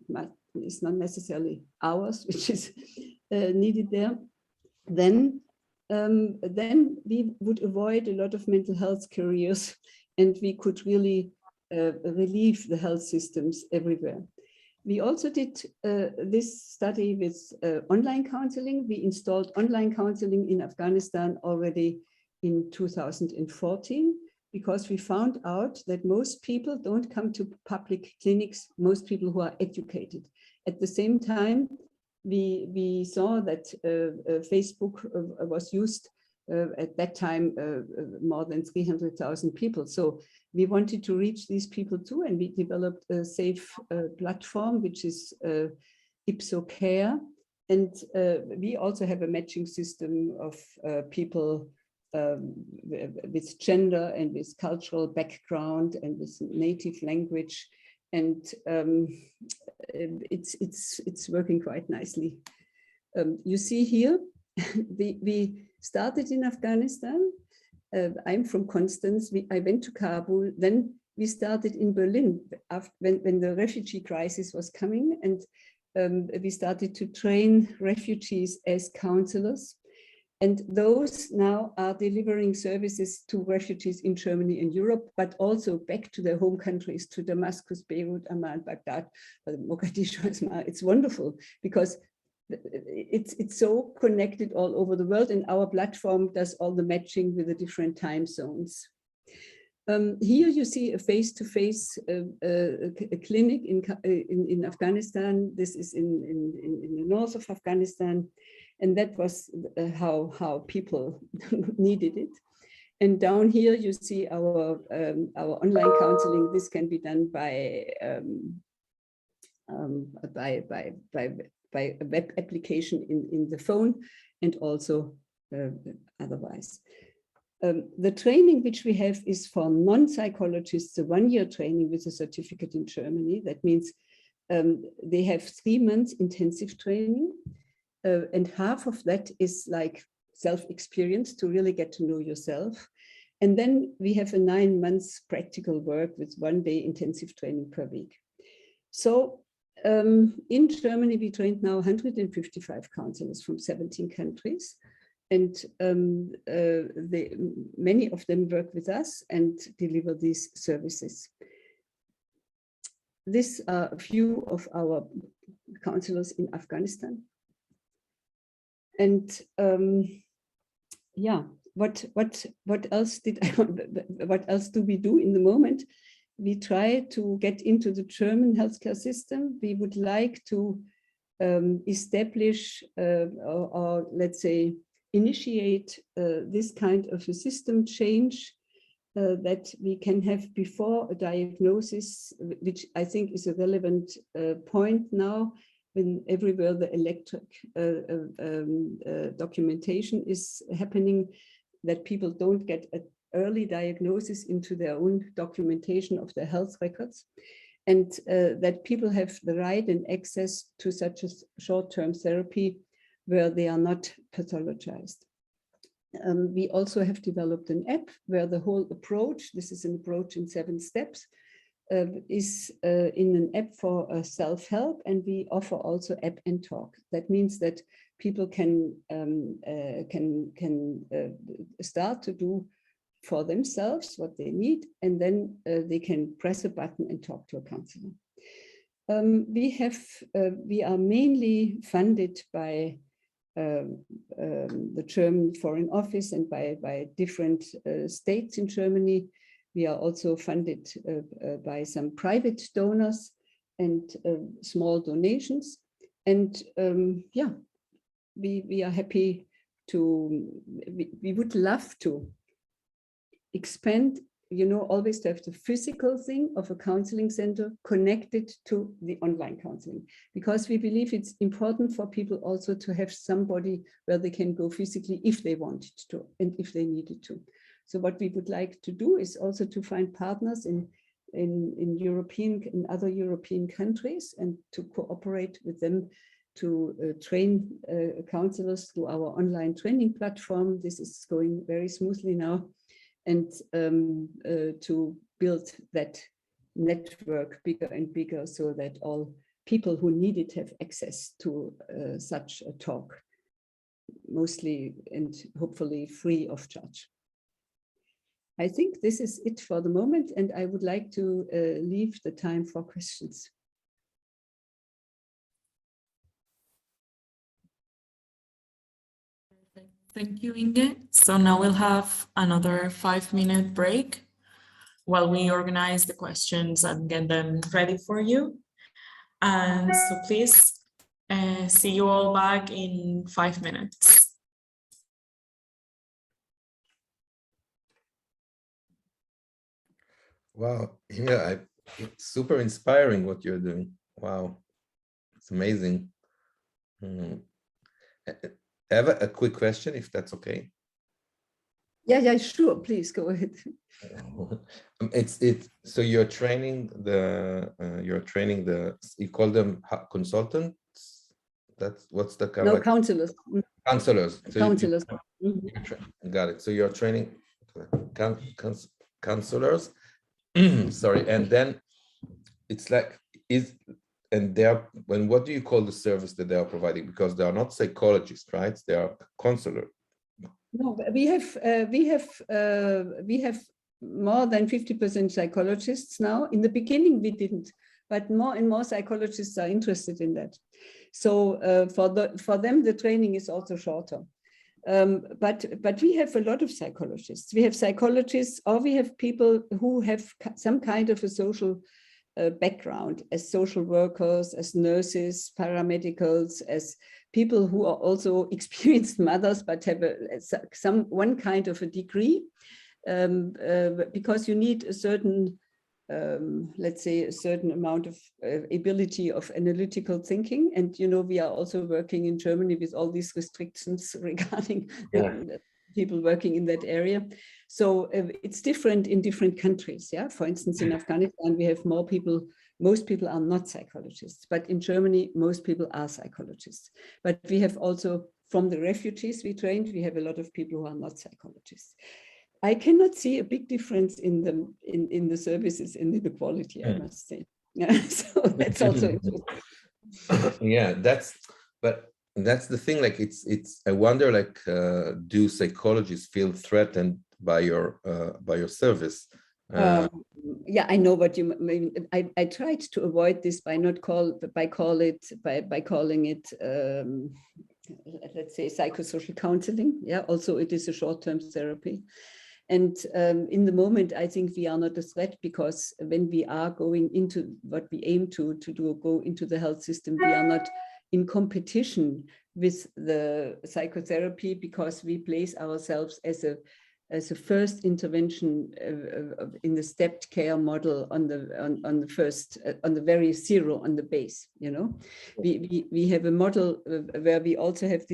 it's not necessarily hours, which is needed there, then we would avoid a lot of mental health careers, and we could really relieve the health systems everywhere. We also did this study with online counseling. We installed online counseling in Afghanistan already in 2014, because we found out that most people don't come to public clinics, most people who are educated. At the same time, we saw that Facebook was used at that time more than 300,000 people. So we wanted to reach these people too, and we developed a safe platform, which is ipso-care. And we also have a matching system of people with gender and with cultural background and with native language. And it's working quite nicely. You see here, we started in Afghanistan. I'm from Constance. I went to Kabul. Then we started in Berlin when the refugee crisis was coming, and we started to train refugees as counselors. And those now are delivering services to refugees in Germany and Europe, but also back to their home countries, to Damascus, Beirut, Amman, Baghdad, Mogadishu. It's wonderful because it's so connected all over the world, and our platform does all the matching with the different time zones. Here you see a face-to-face clinic in Afghanistan. This is in the north of Afghanistan. And that was how people needed it. And down here you see our online counseling. This can be done by a web application in the phone, and also otherwise. The training which we have is for non-psychologists, a one-year training with a certificate in Germany. That means they have 3 months intensive training. And half of that is like self-experience to really get to know yourself. And then we have a 9 months practical work with 1 day intensive training per week. So in Germany, we trained now 155 counselors from 17 countries. And many of them work with us and deliver these services. These are a few of our counselors in Afghanistan. And yeah, what else what else do we do in the moment? We try to get into the German healthcare system. We would like to establish or let's say initiate this kind of a system change that we can have before a diagnosis, which I think is a relevant point now, when everywhere the electric documentation is happening, that people don't get an early diagnosis into their own documentation of their health records, and that people have the right and access to such a short-term therapy where they are not pathologized. We also have developed an app where the whole approach, this is an approach in 7 steps, is in an app for self-help, and we offer also app and talk. That means that people can start to do for themselves what they need, and then they can press a button and talk to a counselor. We are mainly funded by the German Foreign Office and by different states in Germany. We are also funded by some private donors and small donations. And yeah, we are happy to, we would love to expand always to have the physical thing of a counseling center connected to the online counseling, because we believe it's important for people also to have somebody where they can go physically if they wanted to and if they needed to. So what we would like to do is also to find partners in other European countries and to cooperate with them to train counselors through our online training platform. This is going very smoothly now, and to build that network bigger and bigger so that all people who need it have access to such a talk, mostly and hopefully free of charge. I think this is it for the moment, and I would like to leave the time for questions. Thank you, Inge. So now we'll have another 5-minute break while we organize the questions and get them ready for you. And so please see you all back in 5 minutes. Wow, yeah, it's super inspiring what you're doing. Wow, it's amazing. I have a quick question, if that's okay. Yeah, sure. Please go ahead. So you're training you call them consultants? That's what's the kind of counselors. Counselors. So counselors. Got it. So you're training counselors. Sorry, and then it's like what do you call the service that they are providing? Because they are not psychologists, right? They are counselors. No, we have more than 50% psychologists now. In the beginning, we didn't, but more and more psychologists are interested in that. So for them, the training is also shorter. But we have a lot of psychologists. We have psychologists, or we have people who have some kind of a social background, as social workers, as nurses, paramedicals, as people who are also experienced mothers, but have one kind of a degree, because you need a certain, let's say, a certain amount of ability of analytical thinking. And, we are also working in Germany with all these restrictions regarding people working in that area. So it's different in different countries. Yeah, for instance, in Afghanistan, we have more people. Most people are not psychologists, but in Germany, most people are psychologists. But we have also, from the refugees we trained, we have a lot of people who are not psychologists. I cannot see a big difference in the services and in the quality, I must say. Yeah, so that's also interesting. Yeah, that's the thing. Like I wonder, like, do psychologists feel threatened by your service? Yeah, I know what you mean. I tried to avoid this by calling it let's say psychosocial counseling. Yeah, also it is a short-term therapy. And in the moment, I think we are not a threat, because when we are going into what we aim to go into the health system, we are not in competition with the psychotherapy, because we place ourselves as a first intervention in the stepped care model on the very zero, on the base. We have a model where we also have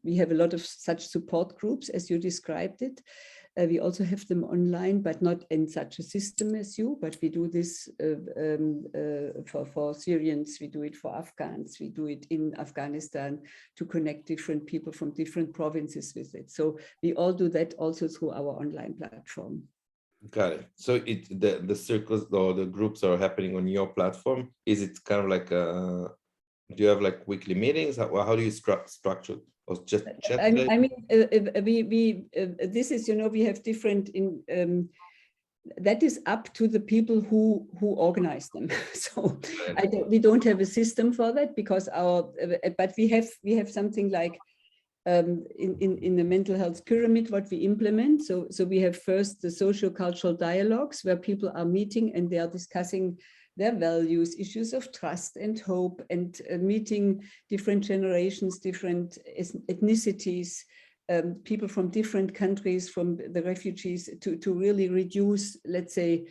we have a lot of such support groups as you described it. We also have them online, but not in such a system as you, but we do this for Syrians, we do it for Afghans, we do it in Afghanistan to connect different people from different provinces with it. So we all do that also through our online platform. Got it. So the circles or the groups are happening on your platform. Is it kind of like do you have like weekly meetings? How do you structure? Or just chat? I mean, this is, we have different that is up to the people who organize them. So we don't have a system for that, because but we have something like in the mental health pyramid, what we implement. So we have first the socio-cultural dialogues, where people are meeting and they are discussing their values, issues of trust and hope, and meeting different generations, different ethnicities, people from different countries, from the refugees, to really reduce, let's say,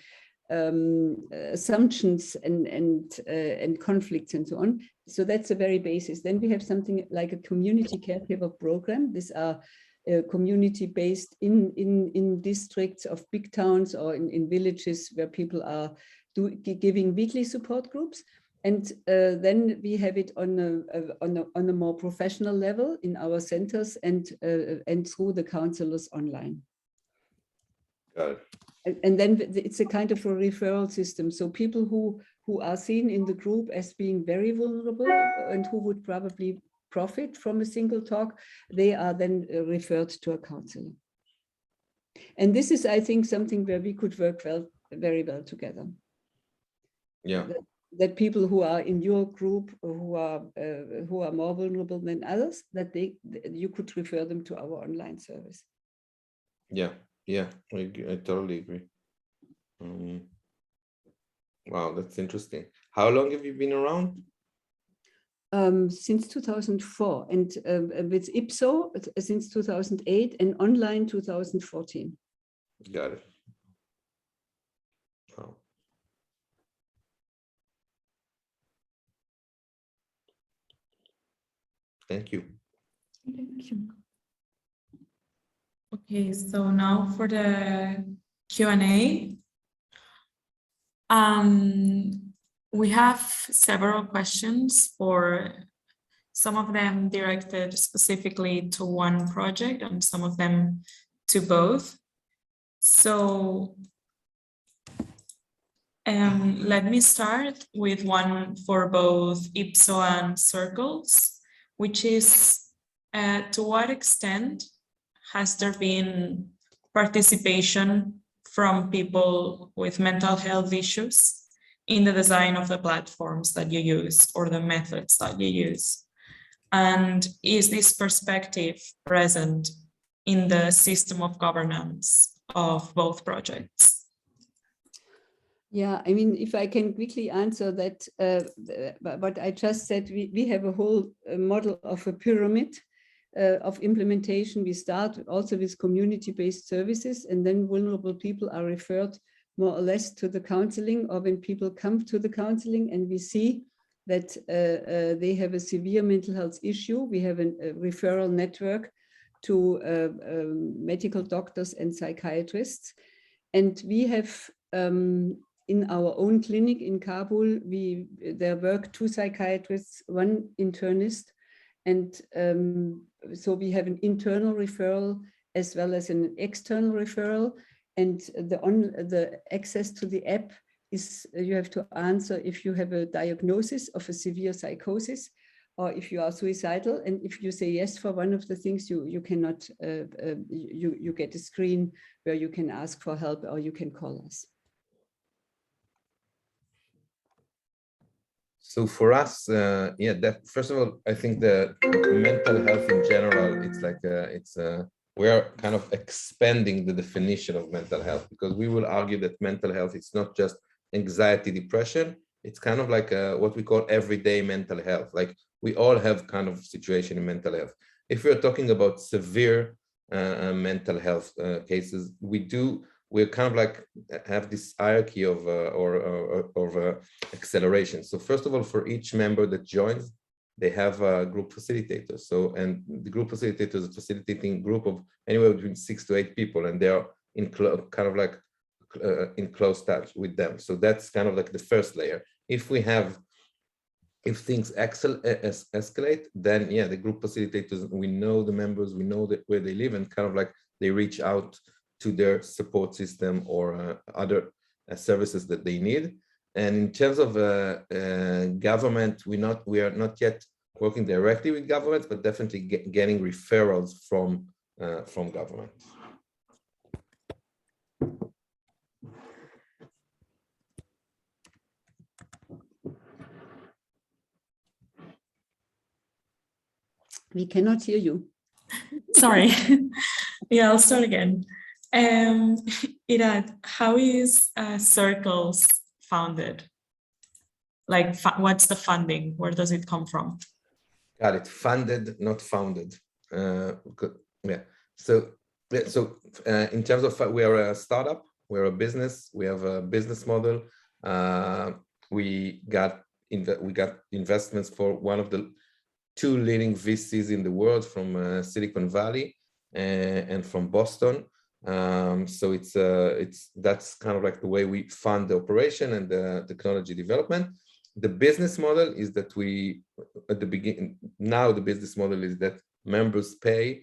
assumptions and conflicts and so on. So that's the very basis. Then we have something like a community caregiver program. These are community based in districts of big towns or in villages where people are giving weekly support groups. And then we have it on a more professional level in our centers and through the counselors online. Got it. And then it's a kind of a referral system. So people who are seen in the group as being very vulnerable and who would probably profit from a single talk, they are then referred to a counselor. And this is, I think, something where we could work very well together. Yeah. That people who are in your group who are more vulnerable than others, that you could refer them to our online service. Yeah. Yeah, I totally agree. Wow, that's interesting. How long have you been around? Since 2004, and with IPSO since 2008, and online 2014. Got it. Wow. Thank you. Thank you. Okay, so now for the Q&A. We have several questions, for some of them directed specifically to one project and some of them to both. So let me start with one for both IPSO and circles, which is to what extent has there been participation from people with mental health issues in the design of the platforms that you use or the methods that you use? And is this perspective present in the system of governance of both projects? Yeah, I mean, if I can quickly answer that, what I just said, we have a whole model of a pyramid of implementation. We start also with community-based services, and then vulnerable people are referred more or less to the counseling, or when people come to the counseling and we see that they have a severe mental health issue, we have a referral network to medical doctors and psychiatrists. And we have in our own clinic in Kabul, there work 2 psychiatrists, 1 internist, and so we have an internal referral as well as an external referral. And the access to the app is, you have to answer if you have a diagnosis of a severe psychosis or if you are suicidal. And if you say yes for one of the things, you cannot, you get a screen where you can ask for help or you can call us. So for us, yeah, that first of all, I think the mental health in general, it's like we are kind of expanding the definition of mental health, because we will argue that mental health is not just anxiety, depression. It's kind of like what we call everyday mental health. Like we all have kind of situation in mental health. If we're talking about severe mental health cases, we're kind of like have this hierarchy of acceleration. So first of all, for each member that joins, they have a group facilitator. So, and the group facilitator is a facilitating group of anywhere between 6 to 8 people, and they are in kind of like in close touch with them. So that's kind of like the first layer. If things escalate, then yeah, the group facilitators, we know the members, we know where they live, and kind of like they reach out to their support system or other services that they need. And in terms of government, we are not yet working directly with government, but definitely getting referrals from government. We cannot hear you. Sorry. Yeah, I'll start again. Irad, how is Circles founded? Like, what's the funding? Where does it come from? Got it. Funded, not founded. Yeah. So in terms of, we are a startup, we're a business, we have a business model. We got investments for one of the 2 leading VCs in the world from Silicon Valley and from Boston. So that's kind of like the way we fund the operation and the technology development. The business model is that we, at the beginning, now the business model is that members pay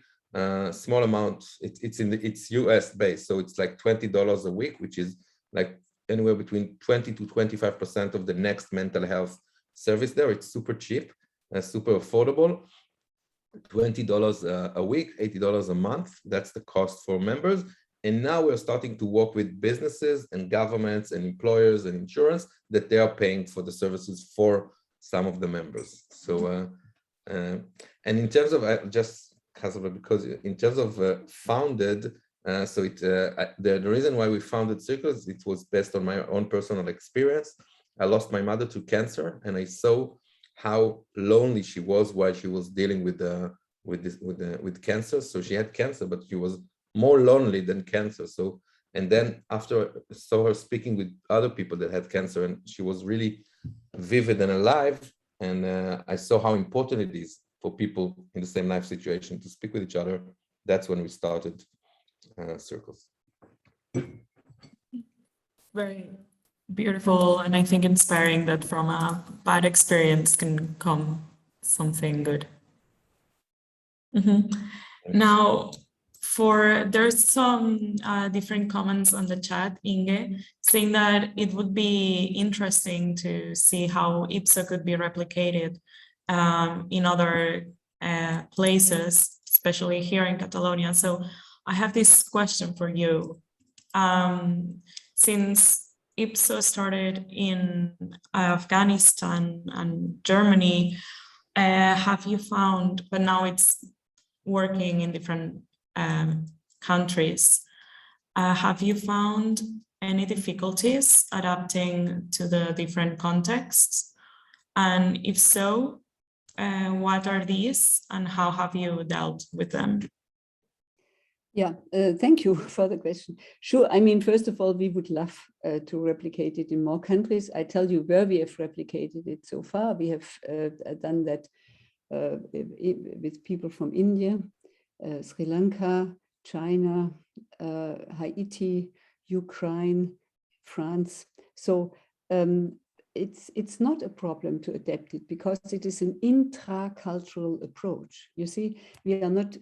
small amounts. It's US based, so it's like $20 a week, which is like anywhere between 20 to 25% of the next mental health service there. It's super cheap, super affordable. $20 a week, $80 a month. That's the cost for members. And now we're starting to work with businesses and governments and employers and insurance that they are paying for the services for some of the members. So, and in terms of because in terms of founded, the reason why we founded Circles, it was based on my own personal experience. I lost my mother to cancer, and I saw how lonely she was while she was dealing with cancer. So she had cancer, but she was more lonely than cancer. So, and then after I saw her speaking with other people that had cancer, and she was really vivid and alive. And I saw how important it is for people in the same life situation to speak with each other. That's when we started Circles. Very beautiful, and I think inspiring that from a bad experience can come something good. Now, there's some different comments on the chat, Inge, saying that it would be interesting to see how IPSO could be replicated in other places, especially here in Catalonia. So I have this question for you. Since IPSO started in Afghanistan and Germany, have you found, but now it's working in different countries, have you found any difficulties adapting to the different contexts? And if so, what are these and how have you dealt with them? Yeah, thank you for the question. Sure, I mean, first of all, we would love to replicate it in more countries. I tell you where we have replicated it so far. We have done that with people from India, Sri Lanka, China, Haiti, Ukraine, France. So it's not a problem to adapt it because it is an intra-cultural approach. You see, we are not.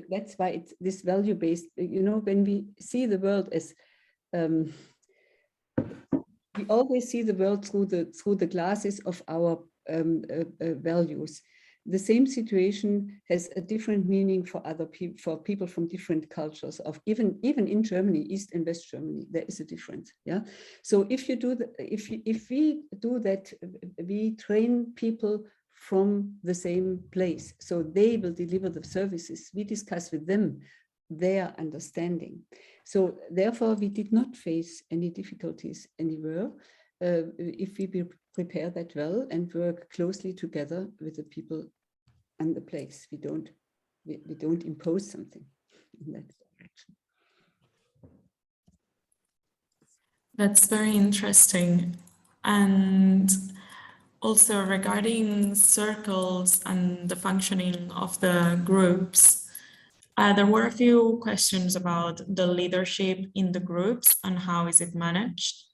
That's why it's this value-based. You know, when we see the world as we always see the world through the glasses of our values. The same situation has a different meaning for other people, for people from different cultures. Of even in Germany, East and West Germany, there is a difference. Yeah. So if you do if we do that, we train people from the same place, so they will deliver the services. We discuss with them their understanding. So therefore, we did not face any difficulties anywhere. If we prepare that well and work closely together with the people and the place, we don't impose something in that direction. That's very interesting. And also regarding circles and the functioning of the groups, there were a few questions about the leadership in the groups and how is it managed.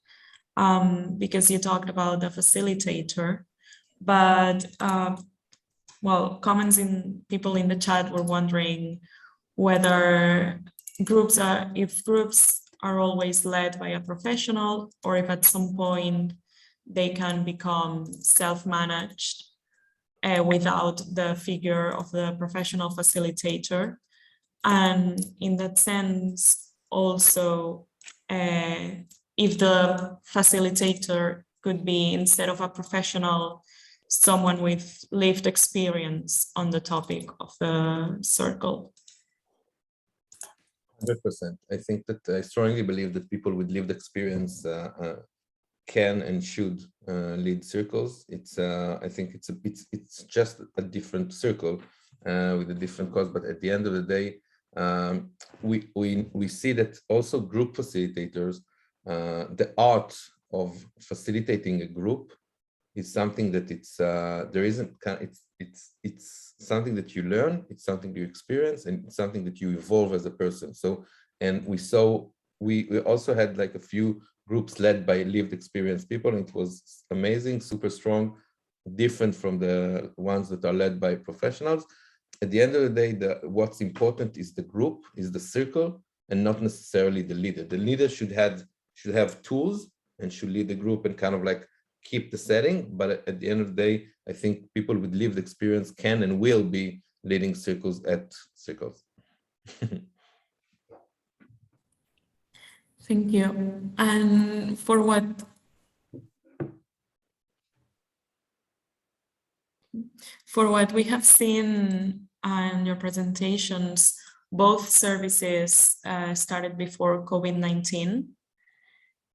Because you talked about the facilitator, but people in the chat were wondering whether groups are always led by a professional, or if at some point they can become self-managed without the figure of the professional facilitator. And in that sense, also, if the facilitator could be, instead of a professional, someone with lived experience on the topic of the circle. 100%. I think that I strongly believe that people with lived experience can and should lead circles. I think it's just a different circle. with a different cause, but at the end of the day, we see that also group facilitators, the art of facilitating a group is something that it's something that you learn, it's something you experience, and it's something that you evolve as a person. So, and we also had like a few groups led by lived experience people, and it was amazing, super strong, different from the ones that are led by professionals. At the end of the day, what's important is the group, is the circle, and not necessarily the leader. The leader should have tools and should lead the group and kind of like keep the setting. But at the end of the day, I think people with lived experience can and will be leading circles at circles. Thank you. And for what we have seen in your presentations, both services started before COVID-19.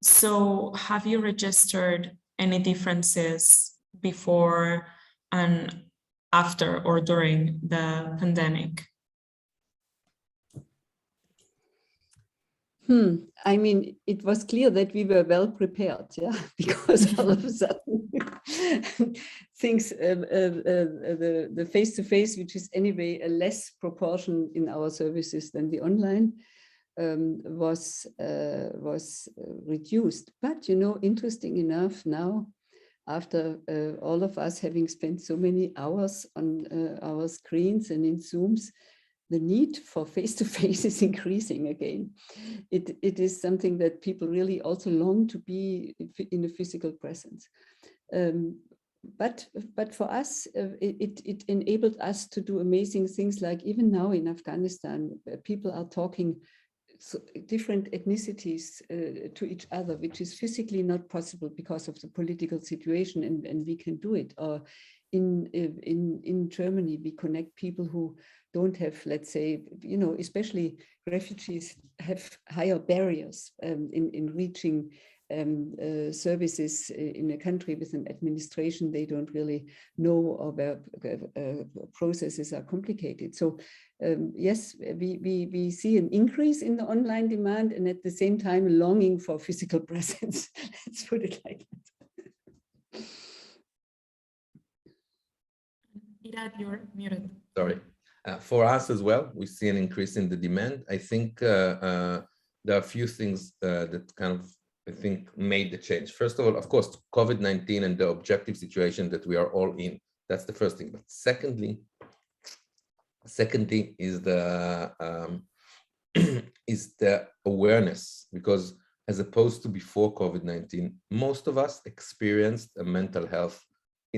So have you registered any differences before and after or during the pandemic? I mean, it was clear that we were well prepared, yeah, because all of a sudden things, the face-to-face, which is anyway a less proportion in our services than the online, was reduced. But, you know, interesting enough now, after all of us having spent so many hours on our screens and in Zooms, the need for face-to-face is increasing again. It is something that people really also long to be in a physical presence. But for us, it enabled us to do amazing things, like even now in Afghanistan, people are talking different ethnicities to each other, which is physically not possible because of the political situation, and we can do it. Or in Germany, we connect people who don't have, let's say, you know, especially refugees have higher barriers in reaching services in a country with an administration they don't really know, or where processes are complicated. So yes, we see an increase in the online demand, and at the same time longing for physical presence. Let's put it like that. Irad, you're muted. Sorry. For us as well, we see an increase in the demand. I think there are a few things that kind of, I think, made the change. First of all, of course, COVID-19 and the objective situation that we are all in. That's the first thing. But secondly is the awareness, because as opposed to before COVID-19, most of us experienced a mental health.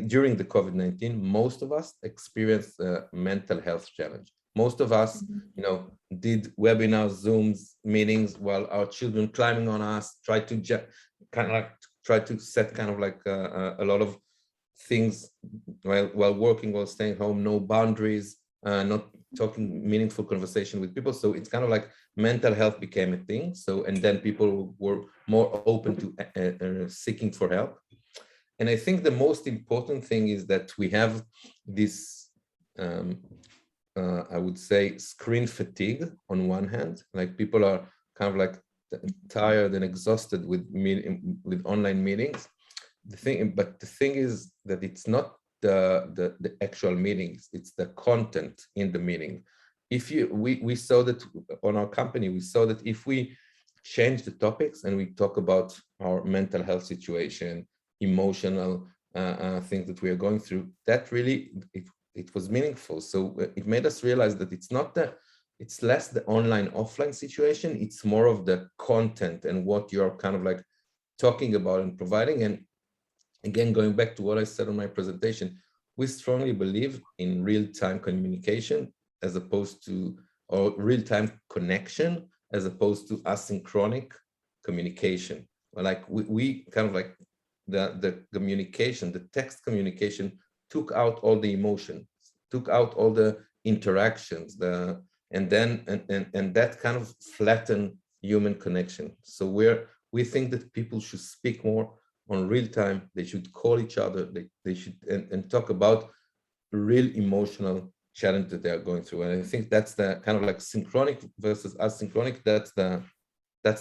During the COVID-19, most of us experienced a mental health challenge. Most of us, you know, did webinars, Zooms, meetings while our children climbing on us, try to set kind of like a lot of things while working, while staying home, no boundaries, not talking meaningful conversation with people. So it's kind of like mental health became a thing. So, and then people were more open to seeking for help. And I think the most important thing is that we have this, I would say, screen fatigue on one hand, like people are kind of like tired and exhausted with online meetings. But the thing is that it's not the actual meetings, it's the content in the meeting. We saw that on our company, we saw that if we change the topics and we talk about our mental health situation, emotional things that we are going through, that really it was meaningful. So it made us realize that it's less the online offline situation, it's more of the content and what you're kind of like talking about and providing. And again, going back to what I said on my presentation, we strongly believe in real-time communication as opposed to, or real-time connection as opposed to asynchronic communication. Like we kind of like the communication, the text communication took out all the emotion, took out all the interactions, and that kind of flattened human connection. So we think that people should speak more on real time. They should call each other. They should and talk about real emotional challenge that they are going through. And I think that's the kind of like synchronic versus asynchronic. That's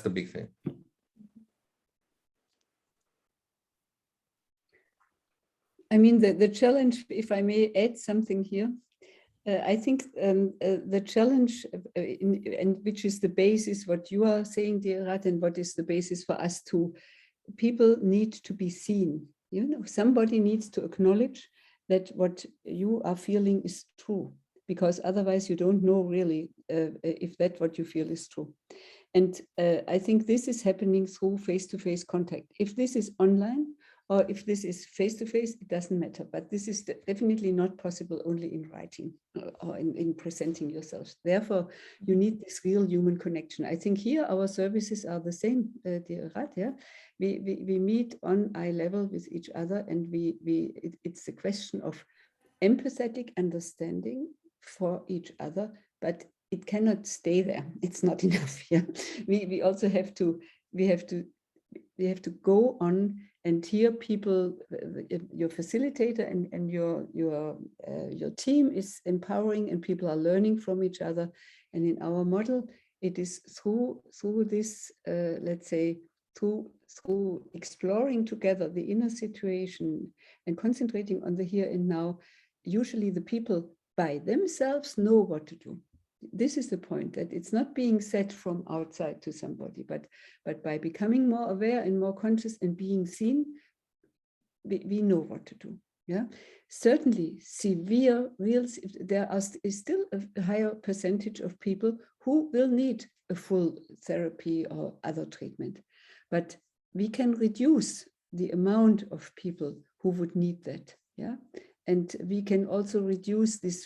the big thing. I mean, the challenge, if I may add something here, I think the challenge, and which is the basis, what you are saying, dear Rat, and what is the basis for us too, people need to be seen. You know, somebody needs to acknowledge that what you are feeling is true, because otherwise you don't know really if that what you feel is true. And I think this is happening through face-to-face contact. If this is online, or if this is face-to-face, it doesn't matter. But this is definitely not possible only in writing or in presenting yourselves. Therefore, you need this real human connection. I think here our services are the same, dear Rat. Yeah? We meet on eye level with each other, and it's a question of empathetic understanding for each other, but it cannot stay there. It's not enough. Yeah? We also have to go on and hear people. Your facilitator and your team is empowering, and people are learning from each other. And in our model, it is through this, let's say, through exploring together the inner situation and concentrating on the here and now. Usually the people by themselves know what to do. This is the point, that it's not being said from outside to somebody, but by becoming more aware and more conscious and being seen, we know what to do. Yeah, certainly severe reals. There is still a higher percentage of people who will need a full therapy or other treatment, but we can reduce the amount of people who would need that. Yeah. And we can also reduce this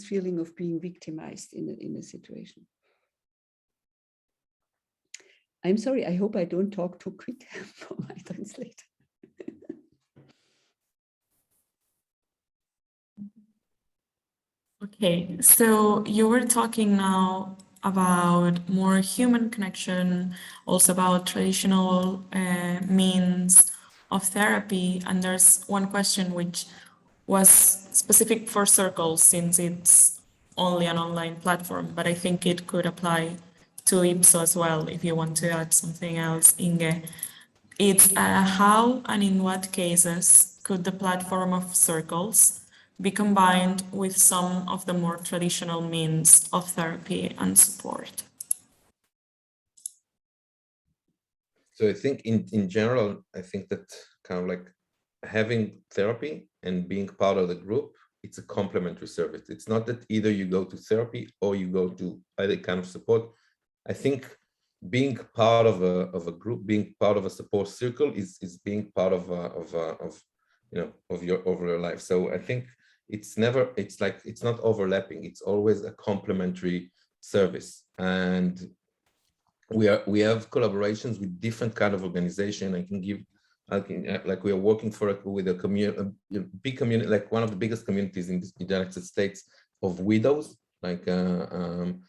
feeling of being victimized in a situation. I'm sorry, I hope I don't talk too quick for my translator. Okay, so you were talking now about more human connection, also about traditional means of therapy. And there's one question which was specific for Circles, since it's only an online platform, but I think it could apply to Ipso as well, if you want to add something else, Inge. It's how and in what cases could the platform of Circles be combined with some of the more traditional means of therapy and support? So I think in general, I think that kind of like having therapy and being part of the group, it's a complementary service. It's not that either you go to therapy or you go to other kind of support. I think being part of a group, being part of a support circle is being part of your life. So I think it's not overlapping. It's always a complementary service. And we have collaborations with different kind of organization. Like we are working with a big community, like one of the biggest communities in the United States of widows, like and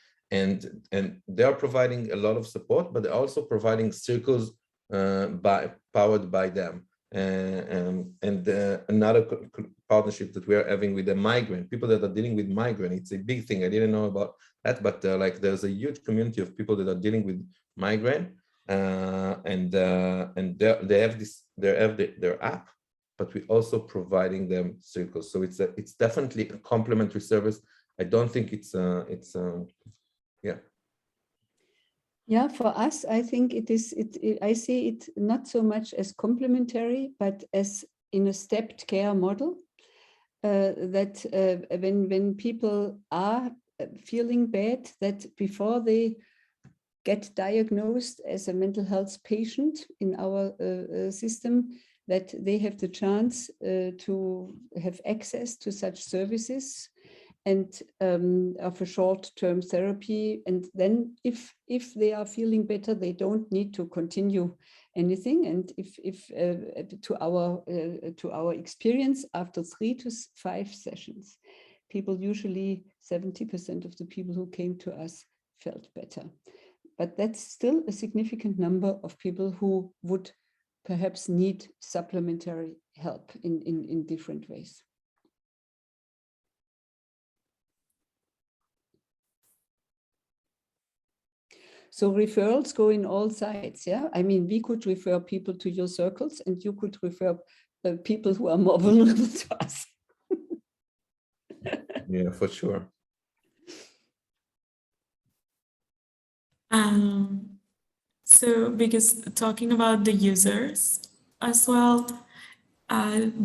they are providing a lot of support, but they're also providing circles powered by them. Another partnership that we are having with the migrant people that are dealing with migrant. It's a big thing. I didn't know about that, but like there's a huge community of people that are dealing with migrant. And they have their app, but we're also providing them circles. So it's definitely a complementary service. I don't think Yeah, for us, I think I see it not so much as complementary, but as in a stepped care model, that when people are feeling bad, that before they get diagnosed as a mental health patient in our system, that they have the chance to have access to such services and of a short-term therapy. And then if they are feeling better, they don't need to continue anything. And if to our experience, after 3 to 5 sessions, people, usually 70% of the people who came to us felt better. But that's still a significant number of people who would perhaps need supplementary help in different ways. So referrals go in all sides. Yeah, I mean, we could refer people to your circles, and you could refer people who are more vulnerable to us. Yeah, for sure. So, because talking about the users as well,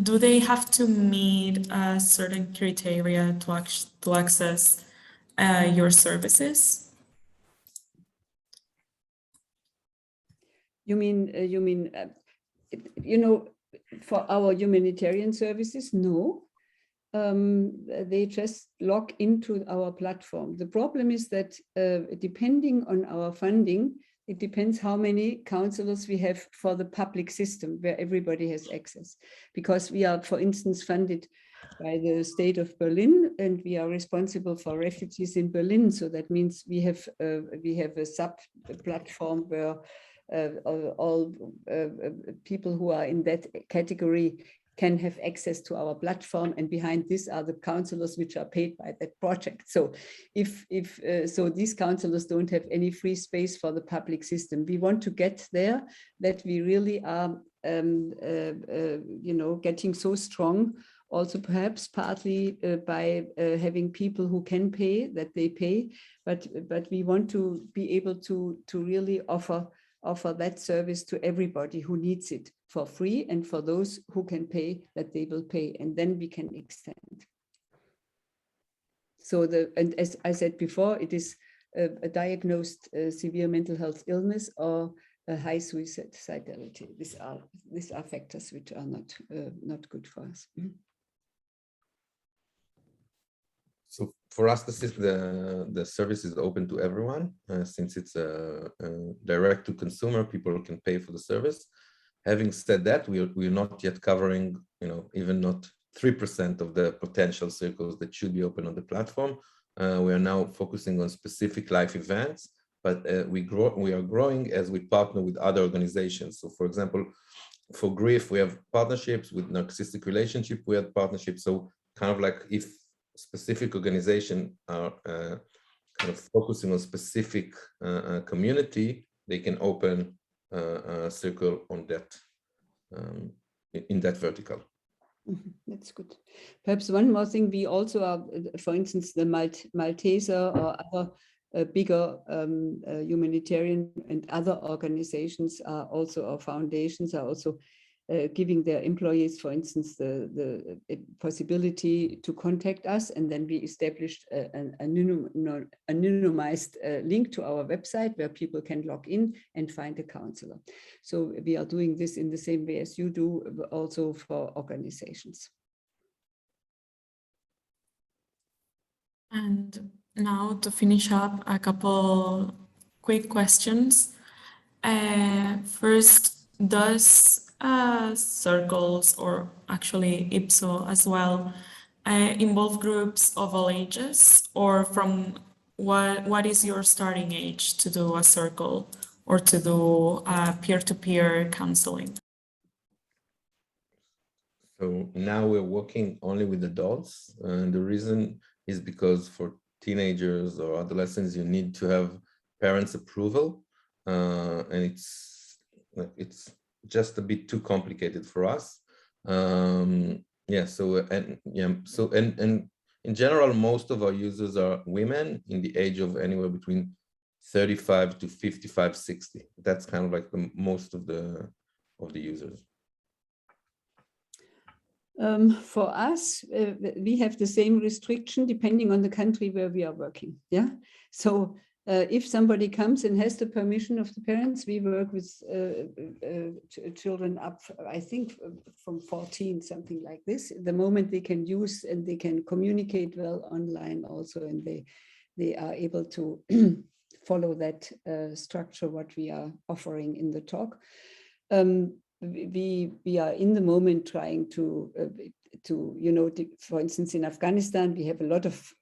do they have to meet a certain criteria to access your services? You mean, you know, for our humanitarian services? No. They just log into our platform. The problem is that depending on our funding, it depends how many counselors we have for the public system where everybody has access. Because we are, for instance, funded by the state of Berlin, and we are responsible for refugees in Berlin. So that means we have a sub platform where all people who are in that category can have access to our platform, and behind this are the counselors which are paid by that project. So so these counselors don't have any free space for the public system. We want to get there, that we really are you know, getting so strong, also perhaps partly by having people who can pay, that they pay, but we want to be able to really offer that service to everybody who needs it for free, and for those who can pay, that they will pay, and then we can extend. So and as I said before, it is a diagnosed severe mental health illness or a high suicidality. These are factors which are not good for us. So for us, the service is open to everyone, since it's a direct to consumer. People can pay for the service. Having said that, we're not yet covering, you know, even not 3% of the potential circles that should be open on the platform. We are now focusing on specific life events, but we are growing as we partner with other organizations. So, for example, for grief, we have partnerships. With narcissistic relationship, we have partnerships. So, kind of like if specific organizations are kind of focusing on specific community, they can open a circle on that in that vertical. That's good. Perhaps one more thing, we also are, for instance, the Malteser or other bigger humanitarian and other organizations are also, or foundations are also giving their employees, for instance, the possibility to contact us, and then we established an anonymized link to our website where people can log in and find a counselor. So we are doing this in the same way as you do, also for organizations. And now to finish up, a couple quick questions. First, does circles, or actually IPSO as well, involve groups of all ages, or from what is your starting age to do a circle or to do peer-to-peer counseling? So now we're working only with adults, and the reason is because for teenagers or adolescents, you need to have parents' approval, and it's just a bit too complicated for us. Yeah. So in general, most of our users are women in the age of anywhere between 35 to 55, 60. That's kind of like the most of the users. For us, we have the same restriction depending on the country where we are working. Yeah. So if somebody comes and has the permission of the parents, we work with children up, I think, from 14, something like this. The moment they can use and they can communicate well online also, and they are able to follow that structure, what we are offering in the talk. We are in the moment trying to you know, for instance, in Afghanistan, we have a lot of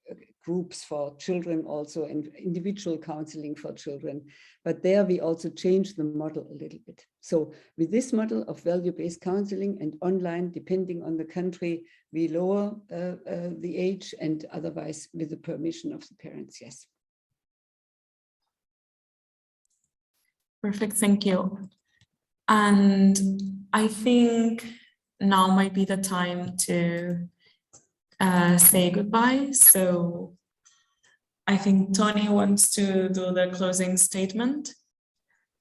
groups for children also, and individual counseling for children. But there we also change the model a little bit. So with this model of value-based counseling and online, depending on the country, we lower the age, and otherwise with the permission of the parents, yes. Perfect, thank you. And I think now might be the time to say goodbye. So I think Tony wants to do the closing statement.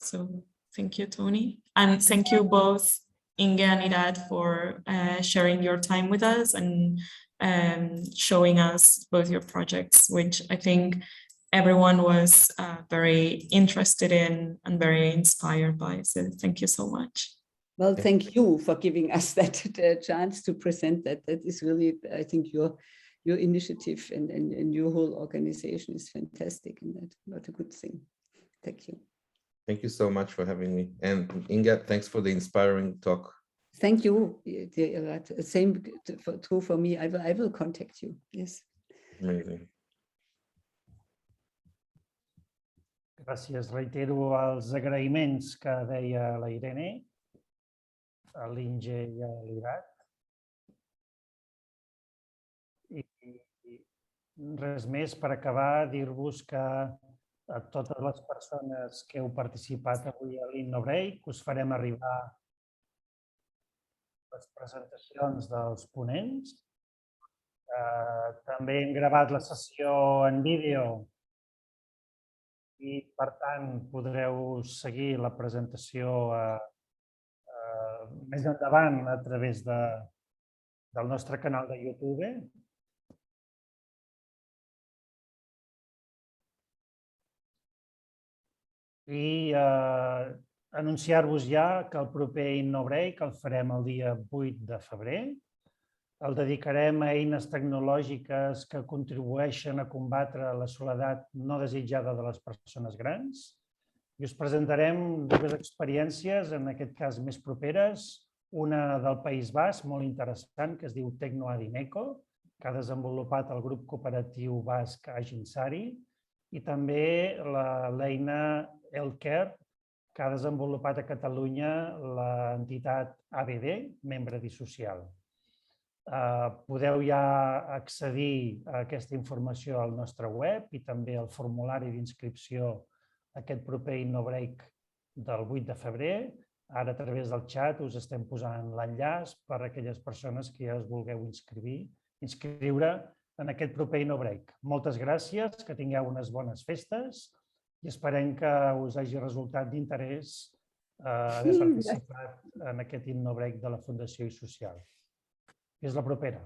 So thank you, Tony. And thank you both, Inge and Irad, for sharing your time with us and showing us both your projects, which I think everyone was very interested in and very inspired by. So thank you so much. Well, thank you for giving us that chance to present that. That is really, I think, your initiative and your whole organization is fantastic, and that's not a good thing. Thank you. Thank you so much for having me. And Inge, thanks for the inspiring talk. Thank you. Same true for me. I will contact you. Yes. Amazing. Gràcies. Reitero els agraïments que deia la Irene, a l'Inge i a l'Irad. I res més per acabar, dir-vos que a totes les persones que heu participat avui a l'Innobreak us farem arribar les presentacions dels ponents. També hem gravat la sessió en vídeo i, per tant, podreu seguir la presentació més endavant a través del nostre canal de YouTube. I anunciar-vos ja que el proper Innobreak el farem el dia 8 de febrer. El dedicarem a eines tecnològiques que contribueixen a combatre la soledat no desitjada de les persones grans. I us presentarem dues experiències, en aquest cas més properes. Una del País Basc, molt interessant, que es diu Tecnoadineco, que ha desenvolupat el grup cooperatiu basc Aginsari, i també l'eina Healthcare, que ha desenvolupat a Catalunya l'entitat ABD, membre d'Isocial. Podeu ja accedir a aquesta informació al nostre web i també al formulari d'inscripció a aquest proper Innobreak del 8 de febrer. Ara, a través del xat, us estem posant l'enllaç per a aquelles persones que ja us vulgueu inscriure en aquest proper Innobreak. Moltes gràcies, que tingueu unes bones festes i esperem que us hagi resultat d'interès haver participat en aquest Innobreak de la Fundació Social. Fins la propera.